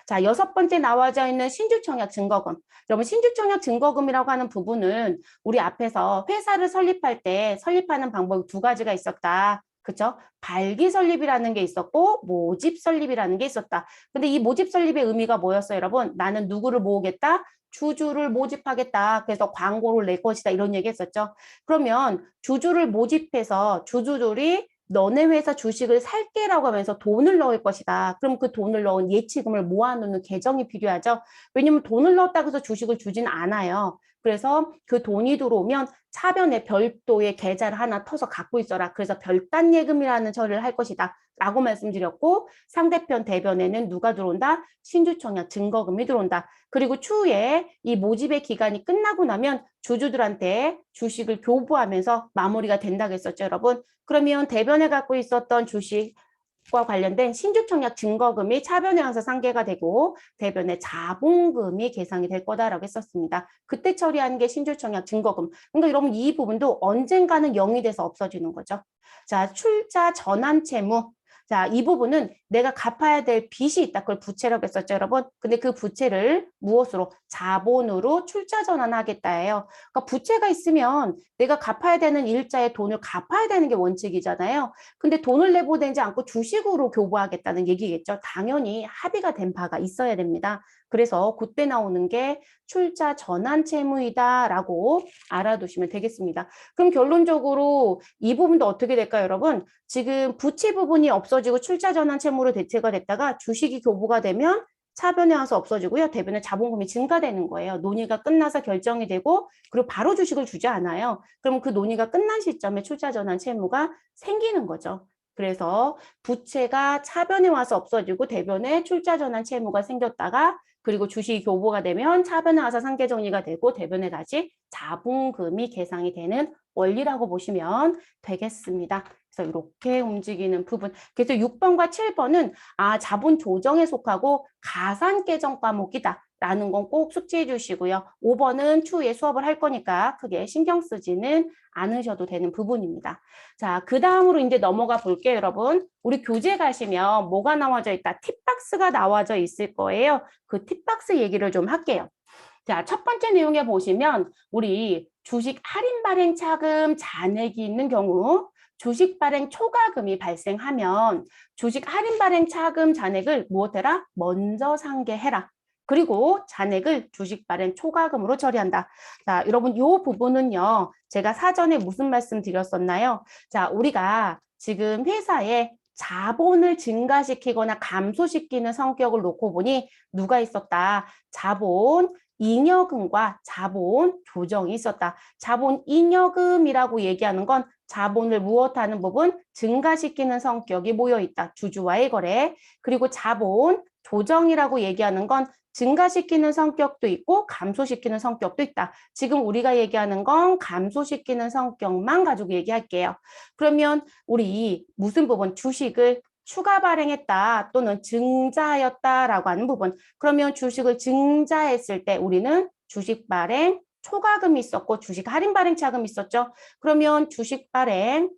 자, 6번째 나와져 있는 신주청약 증거금. 여러분 신주청약 증거금이라고 하는 부분은 우리 앞에서 회사를 설립할 때 설립하는 방법이 두 가지가 있었다. 그죠? 발기 설립이라는 게 있었고 모집 설립이라는 게 있었다. 근데 이 모집 설립의 의미가 뭐였어요, 여러분? 나는 누구를 모으겠다? 주주를 모집하겠다. 그래서 광고를 낼 것이다. 이런 얘기 했었죠. 그러면 주주를 모집해서 주주들이 너네 회사 주식을 살게라고 하면서 돈을 넣을 것이다. 그럼 그 돈을 넣은 예치금을 모아놓는 계정이 필요하죠. 왜냐면 돈을 넣었다고 해서 주식을 주진 않아요. 그래서 그 돈이 들어오면 차변에 별도의 계좌를 하나 터서 갖고 있어라. 그래서 별단 예금이라는 처리를 할 것이다. 라고 말씀드렸고 상대편 대변에는 누가 들어온다? 신주청약 증거금이 들어온다. 그리고 추후에 이 모집의 기간이 끝나고 나면 주주들한테 주식을 교부하면서 마무리가 된다고 했었죠, 여러분. 그러면 대변에 갖고 있었던 주식 과 관련된 신주청약 증거금이 차변에 와서 상계가 되고 대변에 자본금이 계상이 될 거다라고 했었습니다. 그때 처리하는 게 신주청약 증거금. 그러니까 여러분 이 부분도 언젠가는 0이 돼서 없어지는 거죠. 자, 출자 전환 채무. 자, 이 부분은 내가 갚아야 될 빚이 있다. 그걸 부채라고 했었죠, 여러분. 근데 그 부채를 무엇으로? 자본으로 출자 전환하겠다예요. 그러니까 부채가 있으면 내가 갚아야 되는 일자의 돈을 갚아야 되는 게 원칙이잖아요. 근데 돈을 내보내지 않고 주식으로 교부하겠다는 얘기겠죠. 당연히 합의가 된 바가 있어야 됩니다. 그래서 그때 나오는 게 출자 전환 채무이다라고 알아두시면 되겠습니다. 그럼 결론적으로 이 부분도 어떻게 될까요, 여러분? 지금 부채 부분이 없어지고 출자 전환 채무로 대체가 됐다가 주식이 교부가 되면 차변에 와서 없어지고요. 대변에 자본금이 증가되는 거예요. 논의가 끝나서 결정이 되고 그리고 바로 주식을 주지 않아요. 그러면 그 논의가 끝난 시점에 출자 전환 채무가 생기는 거죠. 그래서 부채가 차변에 와서 없어지고 대변에 출자 전환 채무가 생겼다가 그리고 주식이 교부가 되면 차변에 와서 상계 정리가 되고 대변에 다시 자본금이 계상이 되는 원리라고 보시면 되겠습니다. 그래서 이렇게 움직이는 부분. 그래서 6번과 7번은 자본 조정에 속하고 가산 계정 과목이다. 라는 건 꼭 숙지해 주시고요. 5번은 추후에 수업을 할 거니까 크게 신경 쓰지는 않으셔도 되는 부분입니다. 자, 그 다음으로 이제 넘어가 볼게요, 여러분. 우리 교재 가시면 뭐가 나와져 있다? 팁박스가 나와져 있을 거예요. 그 팁박스 얘기를 좀 할게요. 자, 첫 번째 내용에 보시면 우리 주식 할인 발행 차금 잔액이 있는 경우 주식 발행 초과금이 발생하면 주식 할인 발행 차금 잔액을 무엇해라? 먼저 상계해라. 그리고 잔액을 주식 발행 초과금으로 처리한다. 자, 여러분 이 부분은요. 제가 사전에 무슨 말씀 드렸었나요? 자, 우리가 지금 회사에 자본을 증가시키거나 감소시키는 성격을 놓고 보니 누가 있었다? 자본 잉여금과 자본 조정이 있었다. 자본 잉여금이라고 얘기하는 건 자본을 무엇하는 부분? 증가시키는 성격이 모여있다. 주주와의 거래. 그리고 자본 조정이라고 얘기하는 건 증가시키는 성격도 있고 감소시키는 성격도 있다. 지금 우리가 얘기하는 건 감소시키는 성격만 가지고 얘기할게요. 그러면 우리 무슨 부분? 주식을 추가 발행했다 또는 증자하였다라고 하는 부분. 그러면 주식을 증자했을 때 우리는 주식 발행 초과금이 있었고 주식 할인 발행 차금이 있었죠. 그러면 주식 발행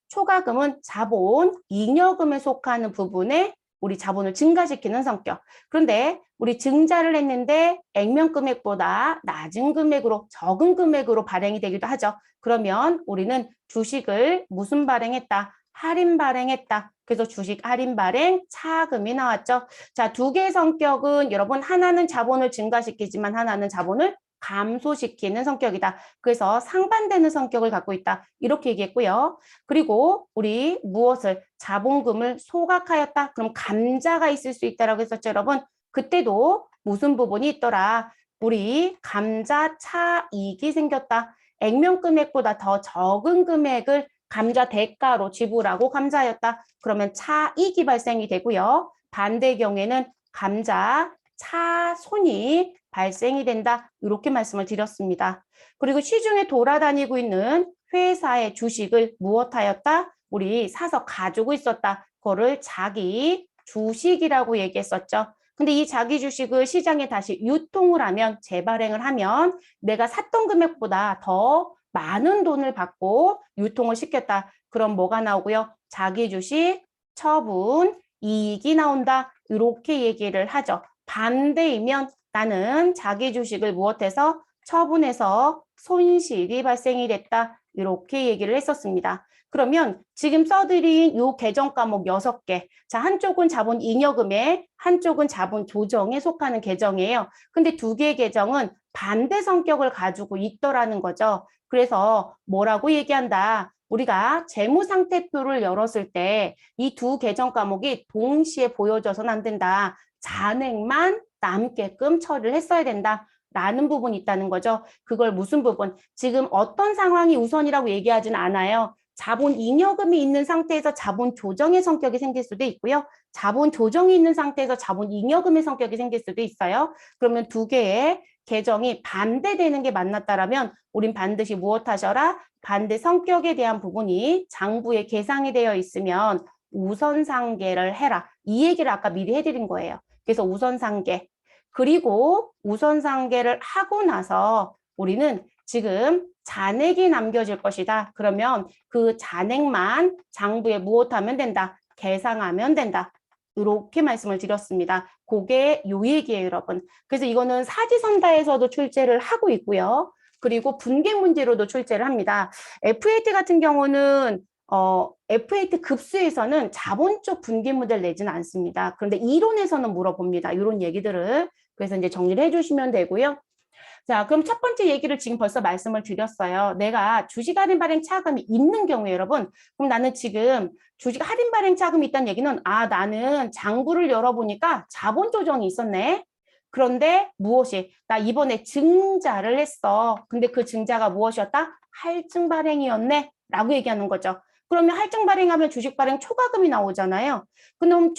초과금은 자본 잉여금에 속하는 부분에 우리 자본을 증가시키는 성격. 그런데 우리 증자를 했는데 액면 금액보다 낮은 금액으로 적은 금액으로 발행이 되기도 하죠. 그러면 우리는 주식을 무슨 발행했다? 할인 발행했다. 그래서 주식 할인 발행 차금이 나왔죠. 자, 두 개의 성격은 여러분 하나는 자본을 증가시키지만 하나는 자본을 감소시키는 성격이다. 그래서 상반되는 성격을 갖고 있다. 이렇게 얘기했고요. 그리고 우리 무엇을 자본금을 소각하였다. 그럼 감자가 있을 수 있다라고 했었죠, 여러분. 그때도 무슨 부분이 있더라. 우리 감자 차익이 생겼다. 액면 금액보다 더 적은 금액을 감자 대가로 지불하고 감자였다. 그러면 차익이 발생이 되고요. 반대 경우에는 감자 차손이 발생이 된다. 이렇게 말씀을 드렸습니다. 그리고 시중에 돌아다니고 있는 회사의 주식을 무엇하였다? 우리 사서 가지고 있었다. 그거를 자기 주식이라고 얘기했었죠. 근데 이 자기 주식을 시장에 다시 유통을 하면 재발행을 하면 내가 샀던 금액보다 더 많은 돈을 받고 유통을 시켰다. 그럼 뭐가 나오고요? 자기 주식 처분 이익이 나온다. 이렇게 얘기를 하죠. 반대이면 나는 자기 주식을 무엇해서 처분해서 손실이 발생이 됐다. 이렇게 얘기를 했었습니다. 그러면 지금 써드린 요 계정 과목 6개. 자, 한쪽은 자본 잉여금에 한쪽은 자본 조정에 속하는 계정이에요. 근데 두 개의 계정은 반대 성격을 가지고 있더라는 거죠. 그래서 뭐라고 얘기한다? 우리가 재무상태표를 열었을 때 이 두 계정 과목이 동시에 보여져서는 안 된다. 잔액만 남게끔 처리를 했어야 된다. 라는 부분이 있다는 거죠. 그걸 무슨 부분? 지금 어떤 상황이 우선이라고 얘기하진 않아요. 자본 잉여금이 있는 상태에서 자본 조정의 성격이 생길 수도 있고요. 자본 조정이 있는 상태에서 자본 잉여금의 성격이 생길 수도 있어요. 그러면 두 개의 계정이 반대되는 게 만났다라면 우린 반드시 무엇 하셔라? 반대 성격에 대한 부분이 장부에 계상이 되어 있으면 우선상계를 해라. 이 얘기를 아까 미리 해드린 거예요. 그래서 우선상계. 그리고 우선상계를 하고 나서 우리는 지금 잔액이 남겨질 것이다. 그러면 그 잔액만 장부에 무엇하면 된다? 계상하면 된다. 이렇게 말씀을 드렸습니다. 그게 요 얘기예요, 여러분. 그래서 이거는 사지선다에서도 출제를 하고 있고요. 그리고 분계 문제로도 출제를 합니다. FAT 같은 경우는 FAT 급수에서는 자본적 분계 문제를 내지는 않습니다. 그런데 이론에서는 물어봅니다. 이런 얘기들을. 그래서 이제 정리를 해주시면 되고요. 자, 그럼 첫 번째 얘기를 지금 벌써 말씀을 드렸어요. 내가 주식 할인 발행 차감이 있는 경우에 여러분, 그럼 나는 지금 주식 할인 발행 차감이 있다는 얘기는 나는 장부를 열어보니까 자본 조정이 있었네. 그런데 무엇이? 나 이번에 증자를 했어. 근데 그 증자가 무엇이었다? 할증 발행이었네. 라고 얘기하는 거죠. 그러면 할증 발행하면 주식 발행 초과금이 나오잖아요. 그러면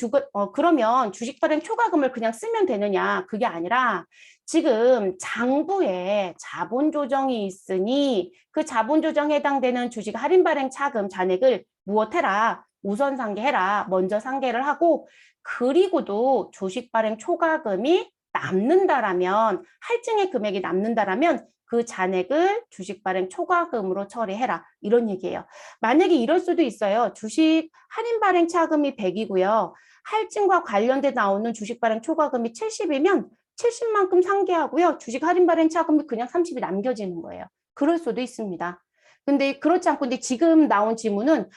주식 발행 초과금을 그냥 쓰면 되느냐? 그게 아니라 지금 장부에 자본 조정이 있으니 그 자본 조정에 해당되는 주식 할인 발행 차금 잔액을 무엇해라? 우선 상계해라. 먼저 상계를 하고 그리고도 주식 발행 초과금이 남는다라면 할증의 금액이 남는다라면 그 잔액을 주식 발행 초과금으로 처리해라. 이런 얘기예요. 만약에 이럴 수도 있어요. 주식 할인 발행 차금이 100이고요. 할증과 관련돼 나오는 주식 발행 초과금이 70이면 70만큼 상계하고요. 주식 할인 발행 차금이 그냥 30이 남겨지는 거예요. 그럴 수도 있습니다. 근데 그렇지 않고 근데 지금 나온 지문은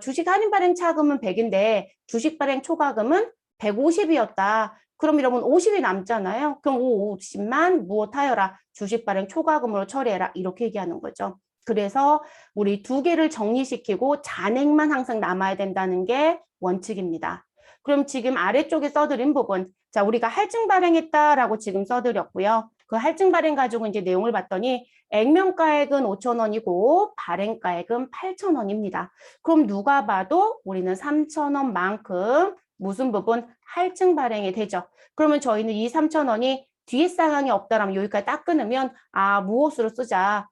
주식 할인 발행 차금은 100인데 주식 발행 초과금은 150이었다. 그럼 여러분 50이 남잖아요. 그럼 50만 무엇하여라? 주식 발행 초과금으로 처리해라. 이렇게 얘기하는 거죠. 그래서 우리 두 개를 정리시키고 잔액만 항상 남아야 된다는 게 원칙입니다. 그럼 지금 아래쪽에 써드린 부분, 자, 우리가 할증 발행했다라고 지금 써드렸고요. 그 할증 발행 가지고 이제 내용을 봤더니 액면가액은 5,000원이고 발행가액은 8,000원입니다. 그럼 누가 봐도 우리는 3,000원만큼 무슨 부분? 할증 발행이 되죠. 그러면 저희는 이 3,000원이 뒤에 상황이 없다라면 여기까지 딱 끊으면 무엇으로 쓰자?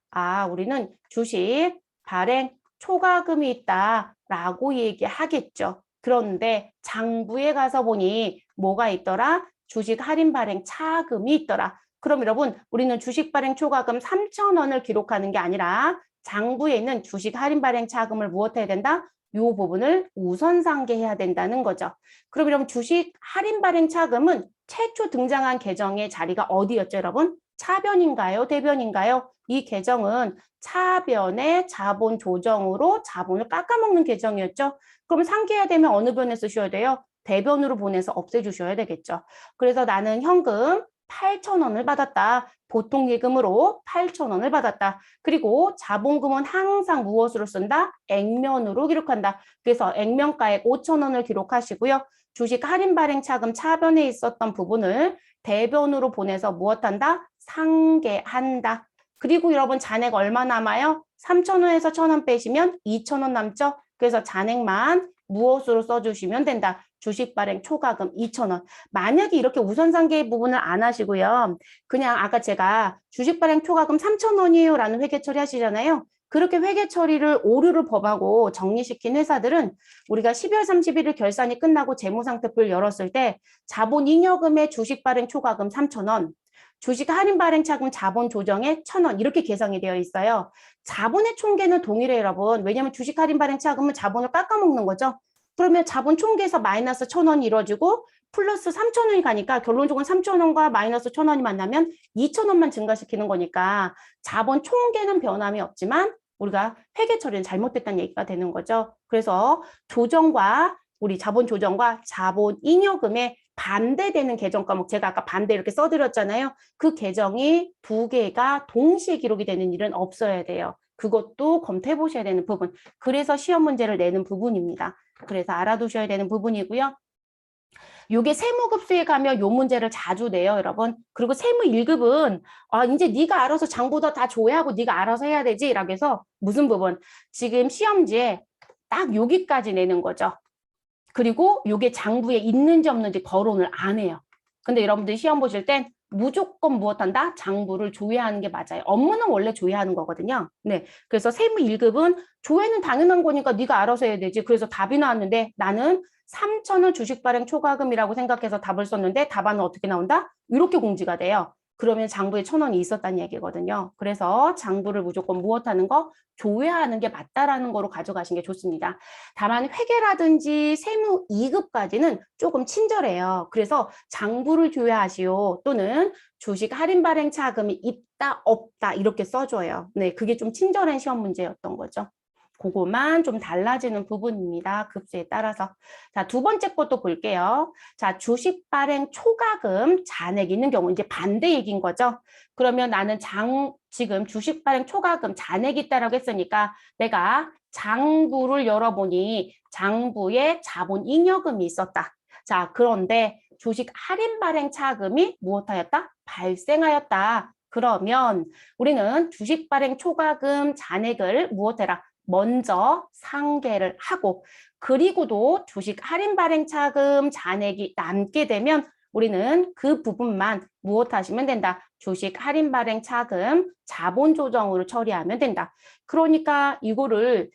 우리는 주식 발행 초과금이 있다라고 얘기하겠죠. 그런데 장부에 가서 보니 뭐가 있더라? 주식 할인 발행 차금이 있더라. 그럼 여러분 우리는 주식 발행 초과금 3,000원을 기록하는 게 아니라 장부에 있는 주식 할인 발행 차금을 무엇해야 된다? 이 부분을 우선 상계해야 된다는 거죠. 그럼 여러분 주식 할인 발행 차금은 최초 등장한 계정의 자리가 어디였죠, 여러분? 차변인가요? 대변인가요? 이 계정은 차변의 자본 조정으로 자본을 깎아먹는 계정이었죠. 그럼 상계해야 되면 어느 변에 쓰셔야 돼요? 대변으로 보내서 없애주셔야 되겠죠. 그래서 나는 현금 8,000원을 받았다. 보통 예금으로 8,000원을 받았다. 그리고 자본금은 항상 무엇으로 쓴다? 액면으로 기록한다. 그래서 액면가액 5,000원을 기록하시고요. 주식 할인 발행 차금 차변에 있었던 부분을 대변으로 보내서 무엇한다? 상계한다. 그리고 여러분 잔액 얼마 남아요? 3,000원에서 1,000원 빼시면 2,000원 남죠? 그래서 잔액만 무엇으로 써주시면 된다. 주식 발행 초과금 2,000원. 만약에 이렇게 우선상계 부분을 안 하시고요. 그냥 아까 제가 주식 발행 초과금 3,000원이에요 라는 회계 처리하시잖아요. 그렇게 회계 처리를 오류를 법하고 정리시킨 회사들은 우리가 12월 31일 결산이 끝나고 재무상태표를 열었을 때 자본 잉여금의 주식 발행 초과금 3,000원, 주식 할인 발행 차금 자본 조정에 1,000원 이렇게 계산이 되어 있어요. 자본의 총계는 동일해요, 여러분. 왜냐하면 주식 할인 발행 차금은 자본을 깎아먹는 거죠. 그러면 자본 총계에서 마이너스 1,000원이 이루어지고 플러스 3,000원이 가니까 결론적으로 3,000원과 마이너스 1,000원이 만나면 2,000원만 증가시키는 거니까 자본 총계는 변함이 없지만 우리가 회계 처리는 잘못됐다는 얘기가 되는 거죠. 그래서 조정과 우리 자본 조정과 자본 잉여금에 반대되는 계정 과목 제가 아까 반대 이렇게 써드렸잖아요. 그 계정이 두 개가 동시에 기록이 되는 일은 없어야 돼요. 그것도 검토해 보셔야 되는 부분. 그래서 시험 문제를 내는 부분입니다. 그래서 알아두셔야 되는 부분이고요. 요게 세무급수에 가면 요 문제를 자주 내요, 여러분. 그리고 세무 1급은 이제 네가 알아서 장부도 다 조회하고 네가 알아서 해야 되지 라고 해서 무슨 부분? 지금 시험지에 딱 여기까지 내는 거죠. 그리고 요게 장부에 있는지 없는지 거론을 안 해요. 근데 여러분들이 시험 보실 땐 무조건 무엇한다? 장부를 조회하는 게 맞아요. 업무는 원래 조회하는 거거든요. 네. 그래서 세무 1급은 조회는 당연한 거니까 네가 알아서 해야 되지. 그래서 답이 나왔는데 나는 3,000원 주식 발행 초과금이라고 생각해서 답을 썼는데 답안은 어떻게 나온다? 이렇게 공지가 돼요. 그러면 장부에 1,000원이 있었다는 얘기거든요. 그래서 장부를 무조건 무엇하는 거? 조회하는 게 맞다라는 거로 가져가신 게 좋습니다. 다만 회계라든지 세무 2급까지는 조금 친절해요. 그래서 장부를 조회하시오 또는 주식 할인 발행 차금이 있다 없다 이렇게 써줘요. 네, 그게 좀 친절한 시험 문제였던 거죠. 그거만 좀 달라지는 부분입니다. 급수에 따라서. 자, 두 번째 것도 볼게요. 자, 주식 발행 초과금 잔액 있는 경우 이제 반대 얘기인 거죠. 그러면 나는 지금 주식 발행 초과금 잔액이 있다라고 했으니까 내가 장부를 열어보니 장부에 자본 잉여금이 있었다. 자, 그런데 주식 할인 발행 차금이 무엇하였다? 발생하였다. 그러면 우리는 주식 발행 초과금 잔액을 무엇해라? 먼저 상계를 하고 그리고도 주식 할인 발행 차금 잔액이 남게 되면 우리는 그 부분만 무엇하시면 된다? 주식 할인 발행 차금 자본 조정으로 처리하면 된다. 그러니까 이거를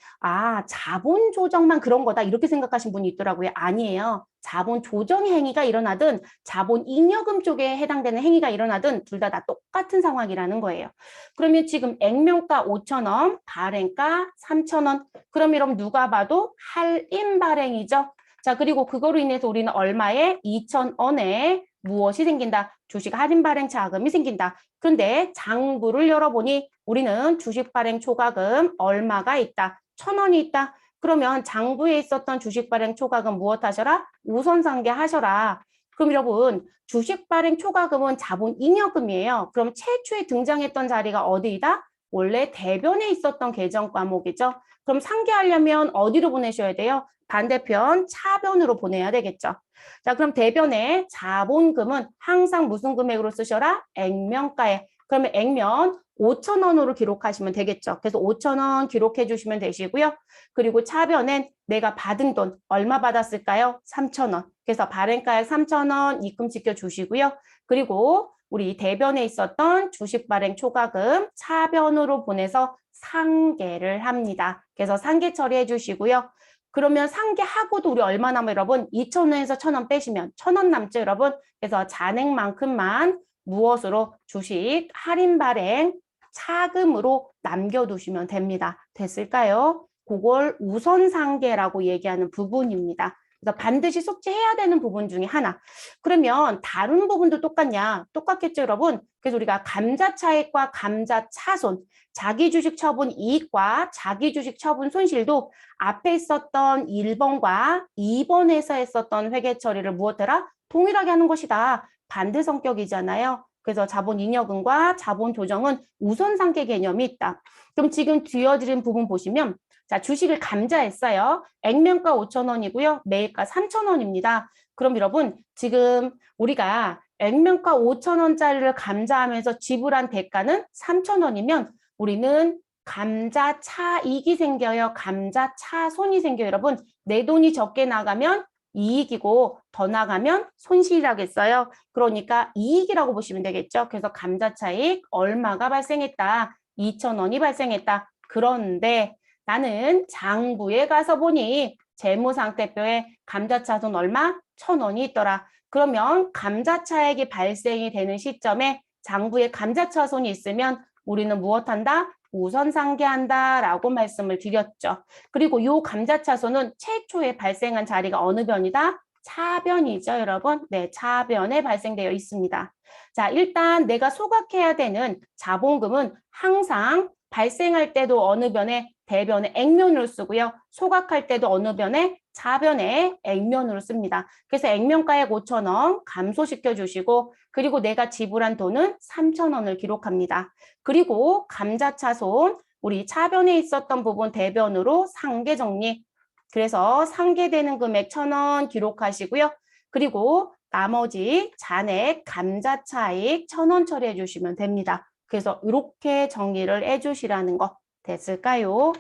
자본 조정만 그런 거다 이렇게 생각하신 분이 있더라고요. 아니에요. 자본 조정 행위가 일어나든 자본 잉여금 쪽에 해당되는 행위가 일어나든 둘 다 똑같은 상황이라는 거예요. 그러면 지금 액면가 5,000원, 발행가 3,000원. 그럼 여러분 누가 봐도 할인 발행이죠. 자, 그리고 그거로 인해서 우리는 얼마에 2,000원에 무엇이 생긴다? 주식 할인 발행 자금이 생긴다. 그런데 장부를 열어보니 우리는 주식 발행 초과금 얼마가 있다? 1,000원이 있다. 그러면 장부에 있었던 주식 발행 초과금 무엇 하셔라? 우선 상계하셔라. 그럼 여러분 주식 발행 초과금은 자본 잉여금이에요. 그럼 최초에 등장했던 자리가 어디이다? 원래 대변에 있었던 계정 과목이죠. 그럼 상계하려면 어디로 보내셔야 돼요? 반대편 차변으로 보내야 되겠죠. 자, 그럼 대변에 자본금은 항상 무슨 금액으로 쓰셔라? 액면가에. 그러면 액면 5,000원으로 기록하시면 되겠죠. 그래서 5,000원 기록해 주시면 되시고요. 그리고 차변엔 내가 받은 돈 얼마 받았을까요? 3,000원. 그래서 발행가액 3,000원 입금 지켜주시고요. 그리고 우리 대변에 있었던 주식 발행 초과금 차변으로 보내서 상계를 합니다. 그래서 상계 처리해 주시고요. 그러면 상계하고도 우리 얼마 남아요, 여러분? 2,000원에서 1,000원 빼시면 1,000원 남죠, 여러분? 그래서 잔액만큼만 무엇으로? 주식 할인 발행 차금으로 남겨두시면 됩니다. 됐을까요? 그걸 우선 상계라고 얘기하는 부분입니다. 그래서 반드시 숙지해야 되는 부분 중에 하나. 그러면 다른 부분도 똑같냐? 똑같겠죠, 여러분? 그래서 우리가 감자차익과 감자차손, 자기주식 처분 이익과 자기주식 처분 손실도 앞에 있었던 1번과 2번에서 했었던 회계 처리를 무엇해라? 동일하게 하는 것이다. 반대 성격이잖아요. 그래서 자본 잉여금과 자본 조정은 우선 상계 개념이 있다. 그럼 지금 뒤어지는 부분 보시면 자, 주식을 감자했어요. 액면가 5,000원이고요. 매입가 3,000원입니다. 그럼 여러분 지금 우리가 액면가 5,000원짜리를 감자하면서 지불한 대가는 3,000원이면 우리는 감자 차익이 생겨요. 감자 차손이 생겨요. 여러분 내 돈이 적게 나가면 이익이고 더 나가면 손실이라겠어요. 그러니까 이익이라고 보시면 되겠죠. 그래서 감자 차익 얼마가 발생했다. 2,000원이 발생했다. 그런데 나는 장부에 가서 보니 재무상태표에 감자차손 얼마? 1,000원이 있더라. 그러면 감자차액이 발생이 되는 시점에 장부에 감자차손이 있으면 우리는 무엇한다? 우선 상계한다라고 말씀을 드렸죠. 그리고 이 감자차손은 최초에 발생한 자리가 어느 변이다? 차변이죠, 여러분. 네, 차변에 발생되어 있습니다. 자, 일단 내가 소각해야 되는 자본금은 항상 발생할 때도 어느 변에 대변에 액면으로 쓰고요. 소각할 때도 어느 변에 차변에 액면으로 씁니다. 그래서 액면가액 5,000원 감소시켜 주시고 그리고 내가 지불한 돈은 3,000원을 기록합니다. 그리고 감자차손 우리 차변에 있었던 부분 대변으로 상계 정리. 그래서 상계되는 금액 1,000원 기록하시고요. 그리고 나머지 잔액 감자차익 1,000원 처리해 주시면 됩니다. 그래서 이렇게 정리를 해주시라는 거 됐을까요?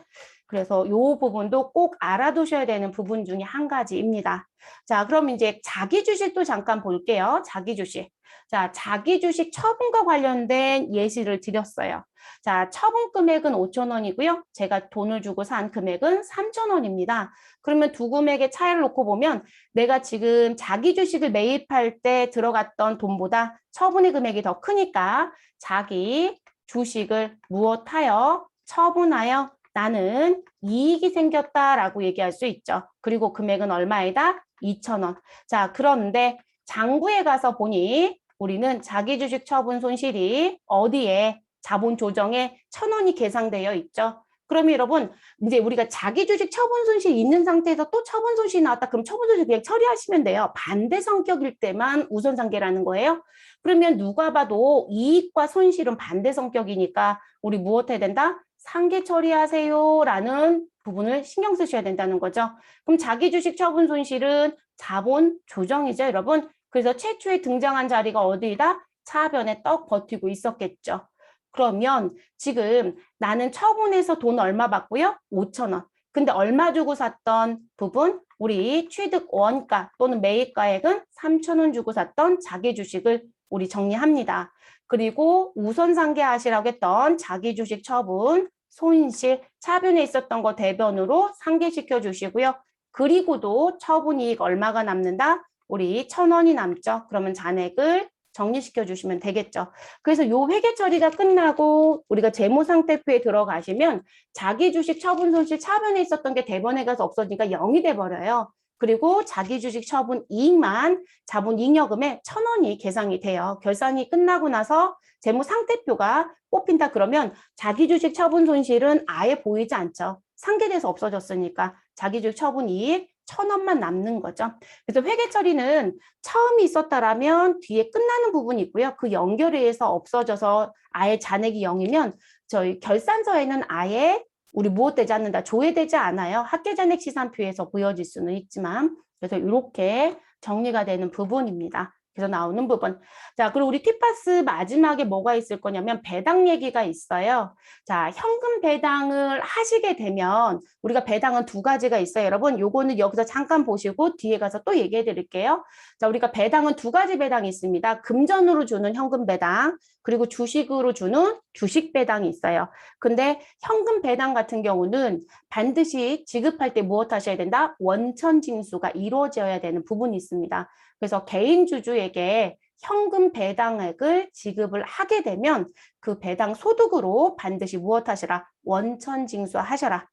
그래서 이 부분도 꼭 알아두셔야 되는 부분 중에 한 가지입니다. 자, 그럼 이제 자기 주식도 잠깐 볼게요. 자기 주식. 자, 자기 주식 처분과 관련된 예시를 드렸어요. 자, 처분 금액은 5,000원이고요. 제가 돈을 주고 산 금액은 3,000원입니다. 그러면 두 금액의 차이를 놓고 보면 내가 지금 자기 주식을 매입할 때 들어갔던 돈보다 처분의 금액이 더 크니까 자기 주식을 무엇하여 처분하여 나는 이익이 생겼다라고 얘기할 수 있죠. 그리고 금액은 얼마이다? 2,000원. 자, 그런데 장부에 가서 보니 우리는 자기 주식 처분 손실이 어디에 자본 조정에 1,000원이 계상되어 있죠. 그러면 여러분 이제 우리가 자기 주식 처분 손실 있는 상태에서 또 처분 손실이 나왔다. 그럼 처분 손실 그냥 처리하시면 돼요. 반대 성격일 때만 우선 상계라는 거예요. 그러면 누가 봐도 이익과 손실은 반대 성격이니까 우리 무엇 해야 된다? 상계 처리하세요라는 부분을 신경 쓰셔야 된다는 거죠. 그럼 자기 주식 처분 손실은 자본 조정이죠, 여러분. 그래서 최초에 등장한 자리가 어디다? 차변에 떡 버티고 있었겠죠. 그러면 지금 나는 처분해서 돈 얼마 받고요? 5,000원. 근데 얼마 주고 샀던 부분? 우리 취득 원가 또는 매입가액은 3,000원 주고 샀던 자기 주식을 우리 정리합니다. 그리고 우선 상계하시라고 했던 자기 주식 처분, 손실, 차변에 있었던 거 대변으로 상계시켜 주시고요. 그리고도 처분이익 얼마가 남는다? 우리 1,000원이 남죠. 그러면 잔액을 정리시켜 주시면 되겠죠. 그래서 요 회계 처리가 끝나고 우리가 재무상태표에 들어가시면 자기 주식 처분 손실 차변에 있었던 게 대변에 가서 없어지니까 0이 돼버려요. 그리고 자기 주식 처분 이익만 자본 잉여금에 1,000원이 계상이 돼요. 결산이 끝나고 나서 재무상태표가 뽑힌다 그러면 자기 주식 처분 손실은 아예 보이지 않죠. 상계돼서 없어졌으니까 자기 주식 처분 이익 1,000원만 남는 거죠. 그래서 회계 처리는 처음이 있었다라면 뒤에 끝나는 부분이 있고요. 그 연결에 의해서 없어져서 아예 잔액이 0이면 저희 결산서에는 아예 우리 무엇되지 않는다, 조회되지 않아요. 합계잔액 시산표에서 보여질 수는 있지만 그래서 이렇게 정리가 되는 부분입니다. 그래서 나오는 부분. 자, 그리고 우리 팁파스 마지막에 뭐가 있을 거냐면 배당 얘기가 있어요. 자, 현금 배당을 하시게 되면 우리가 배당은 두 가지가 있어요. 여러분, 요거는 여기서 잠깐 보시고 뒤에 가서 또 얘기해 드릴게요. 자, 우리가 배당은 두 가지 배당이 있습니다. 금전으로 주는 현금 배당, 그리고 주식으로 주는 주식 배당이 있어요. 근데 현금 배당 같은 경우는 반드시 지급할 때 무엇 하셔야 된다? 원천 징수가 이루어져야 되는 부분이 있습니다. 그래서 개인 주주에게 현금 배당액을 지급을 하게 되면 그 배당 소득으로 반드시 무엇 하시라? 원천 징수하셔라.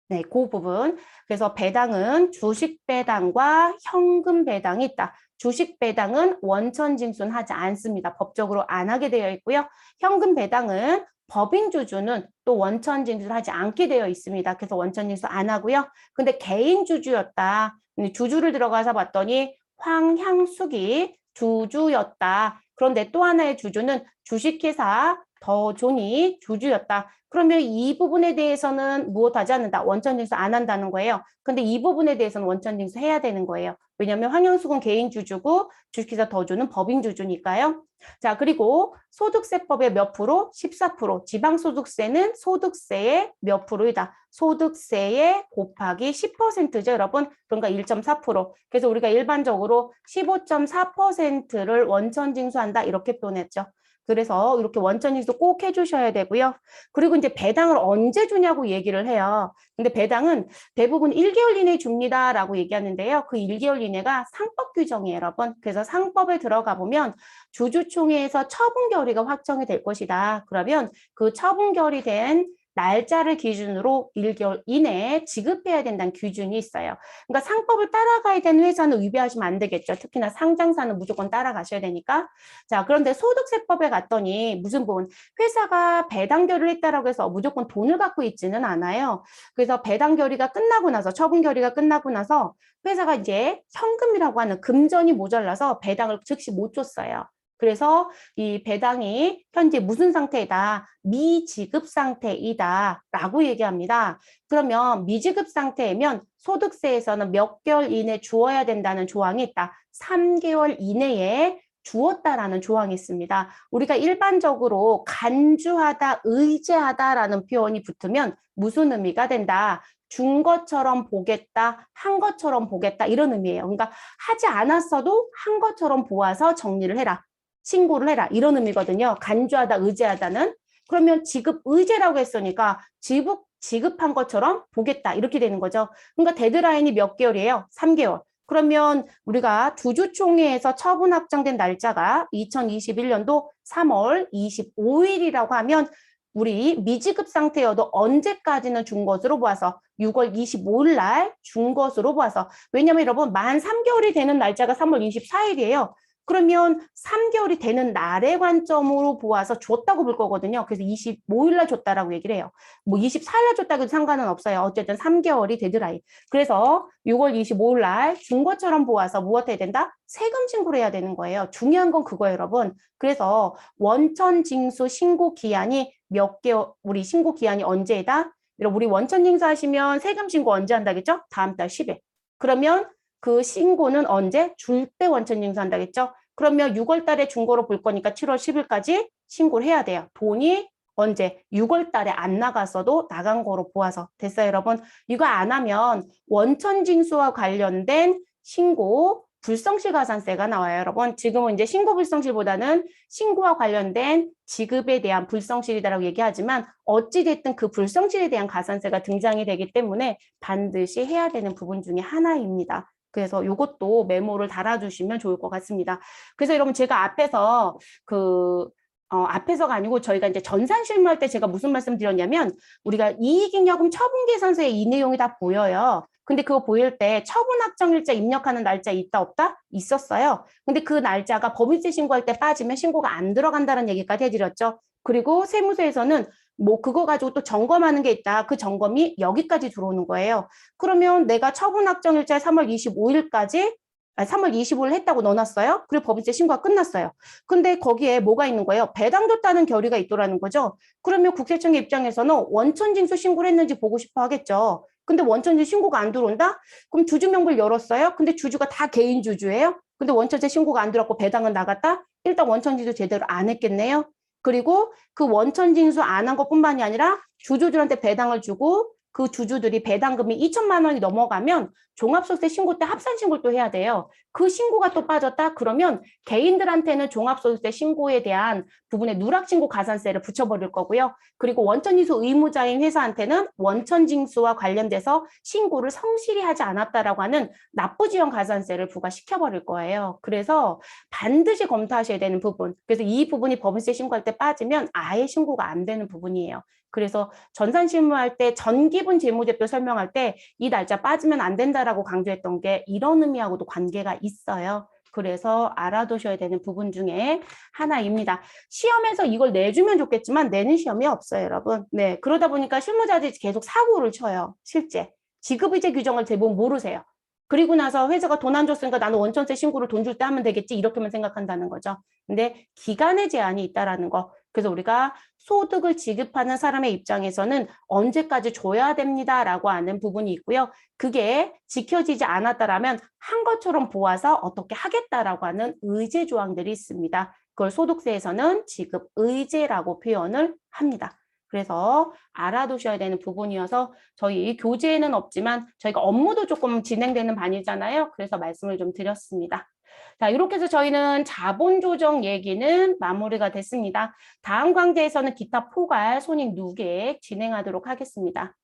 네, 그 부분. 그래서 배당은 주식 배당과 현금 배당이 있다. 주식 배당은 원천 징수는 하지 않습니다. 법적으로 안 하게 되어 있고요. 현금 배당은 법인 주주는 또 원천 징수를 하지 않게 되어 있습니다. 그래서 원천 징수 안 하고요. 근데 개인 주주였다. 주주를 들어가서 봤더니 황향숙이 주주였다. 그런데 또 하나의 주주는 주식회사 더존이 주주였다. 그러면 이 부분에 대해서는 무엇하지 않는다? 원천징수 안 한다는 거예요. 근데 이 부분에 대해서는 원천징수 해야 되는 거예요. 왜냐하면 황영숙은 개인 주주고 주식회사 더존은 법인 주주니까요. 자, 그리고 소득세법의 몇 프로? 14%. 지방소득세는 소득세의 몇 프로이다? 소득세의 곱하기 10%죠, 여러분. 그러니까 1.4%. 그래서 우리가 일반적으로 15.4%를 원천징수한다 이렇게 표현했죠. 그래서 이렇게 원천징수 꼭 해주셔야 되고요. 그리고 이제 배당을 언제 주냐고 얘기를 해요. 근데 배당은 대부분 1개월 이내에 줍니다라고 얘기하는데요. 그 1개월 이내가 상법 규정이에요, 여러분. 그래서 상법에 들어가 보면 주주총회에서 처분 결의가 확정이 될 것이다. 그러면 그 처분 결의된 날짜를 기준으로 1개월 이내에 지급해야 된다는 기준이 있어요. 그러니까 상법을 따라가야 되는 회사는 위배하시면 안 되겠죠. 특히나 상장사는 무조건 따라가셔야 되니까. 자, 그런데 소득세법에 갔더니 무슨 부분? 회사가 배당 결의를 했다라고 해서 무조건 돈을 갖고 있지는 않아요. 그래서 배당 결의가 끝나고 나서, 처분 결의가 끝나고 나서 회사가 이제 현금이라고 하는 금전이 모자라서 배당을 즉시 못 줬어요. 그래서 이 배당이 현재 무슨 상태이다? 미지급 상태이다 라고 얘기합니다. 그러면 미지급 상태이면 소득세에서는 몇 개월 이내 주어야 된다는 조항이 있다. 3개월 이내에 주었다라는 조항이 있습니다. 우리가 일반적으로 간주하다, 의지하다라는 표현이 붙으면 무슨 의미가 된다? 준 것처럼 보겠다, 한 것처럼 보겠다 이런 의미예요. 그러니까 하지 않았어도 한 것처럼 보아서 정리를 해라. 신고를 해라. 이런 의미거든요. 간주하다, 의지하다는. 그러면 지급 의제라고 했으니까 지급한 것처럼 보겠다. 이렇게 되는 거죠. 그러니까 데드라인이 몇 개월이에요? 3개월. 그러면 우리가 주주총회에서 처분 확정된 날짜가 2021년도 3월 25일이라고 하면 우리 미지급 상태여도 언제까지는 준 것으로 보아서 6월 25일 날 준 것으로 보아서 왜냐면 여러분 만 3개월이 되는 날짜가 3월 24일이에요. 그러면 3개월이 되는 날의 관점으로 보아서 줬다고 볼 거거든요. 그래서 25일 날 줬다라고 얘기를 해요. 뭐 24일 날 줬다고 해도 상관은 없어요. 어쨌든 3개월이 데드라인. 그래서 6월 25일 날 준 것처럼 보아서 무엇 해야 된다? 세금 신고를 해야 되는 거예요. 중요한 건 그거예요, 여러분. 그래서 원천징수 신고 기한이 몇 개월, 우리 신고 기한이 언제다? 우리 원천징수 하시면 세금 신고 언제 한다겠죠? 다음 달 10일. 그러면 그 신고는 언제? 줄 때 원천징수 한다겠죠? 그러면 6월 달에 준 거로 볼 거니까 7월 10일까지 신고를 해야 돼요. 돈이 언제? 6월 달에 안 나갔어도 나간 거로 보아서. 됐어요, 여러분? 이거 안 하면 원천징수와 관련된 신고 불성실 가산세가 나와요, 여러분. 지금은 이제 신고 불성실보다는 신고와 관련된 지급에 대한 불성실이다라고 얘기하지만 어찌됐든 그 불성실에 대한 가산세가 등장이 되기 때문에 반드시 해야 되는 부분 중에 하나입니다. 그래서 이것도 메모를 달아주시면 좋을 것 같습니다. 그래서 여러분 제가 앞에서 앞에서가 아니고 저희가 이제 전산 실무할 때 제가 무슨 말씀 드렸냐면 우리가 이익잉여금 처분계산서에 이 내용이 다 보여요. 근데 그거 보일 때 처분 확정일자 입력하는 날짜 있다 없다? 있었어요. 근데 그 날짜가 법인세 신고할 때 빠지면 신고가 안 들어간다는 얘기까지 해드렸죠. 그리고 세무서에서는 뭐 그거 가지고 또 점검하는 게 있다. 그 점검이 여기까지 들어오는 거예요. 그러면 내가 처분 확정일자 3월 25일까지 3월 25일 했다고 넣어놨어요. 그리고 법인세 신고가 끝났어요. 근데 거기에 뭐가 있는 거예요? 배당줬다는 결의가 있더라는 거죠. 그러면 국세청의 입장에서는 원천징수 신고를 했는지 보고 싶어 하겠죠. 근데 원천징수 신고가 안 들어온다? 그럼 주주명부를 열었어요. 근데 주주가 다 개인 주주예요. 근데 원천세 신고가 안 들어왔고 배당은 나갔다? 일단 원천징수 제대로 안 했겠네요. 그리고 그 원천징수 안 한 것뿐만이 아니라 주주들한테 배당을 주고 그 주주들이 배당금이 2천만 원이 넘어가면 종합소득세 신고 때 합산신고를 또 해야 돼요. 그 신고가 또 빠졌다? 그러면 개인들한테는 종합소득세 신고에 대한 부분에 누락신고 가산세를 붙여버릴 거고요. 그리고 원천징수 의무자인 회사한테는 원천징수와 관련돼서 신고를 성실히 하지 않았다라고 하는 납부지연 가산세를 부과시켜버릴 거예요. 그래서 반드시 검토하셔야 되는 부분. 그래서 이 부분이 법인세 신고할 때 빠지면 아예 신고가 안 되는 부분이에요. 그래서 전산 실무할 때 전기분 재무제표 설명할 때 이 날짜 빠지면 안 된다라고 강조했던 게 이런 의미하고도 관계가 있어요. 그래서 알아두셔야 되는 부분 중에 하나입니다. 시험에서 이걸 내주면 좋겠지만 내는 시험이 없어요, 여러분. 네, 그러다 보니까 실무자들이 계속 사고를 쳐요, 실제. 지급의제 규정을 대부분 모르세요. 그리고 나서 회사가 돈 안 줬으니까 나는 원천세 신고를 돈 줄 때 하면 되겠지 이렇게만 생각한다는 거죠. 근데 기간의 제한이 있다라는 거. 그래서 우리가 소득을 지급하는 사람의 입장에서는 언제까지 줘야 됩니다라고 하는 부분이 있고요. 그게 지켜지지 않았다라면 한 것처럼 보아서 어떻게 하겠다라고 하는 의제 조항들이 있습니다. 그걸 소득세에서는 지급 의제라고 표현을 합니다. 그래서 알아두셔야 되는 부분이어서 저희 교재에는 없지만 저희가 업무도 조금 진행되는 반이잖아요. 그래서 말씀을 좀 드렸습니다. 자, 이렇게 해서 저희는 자본 조정 얘기는 마무리가 됐습니다. 다음 강좌에서는 기타 포괄, 손익 누계 진행하도록 하겠습니다.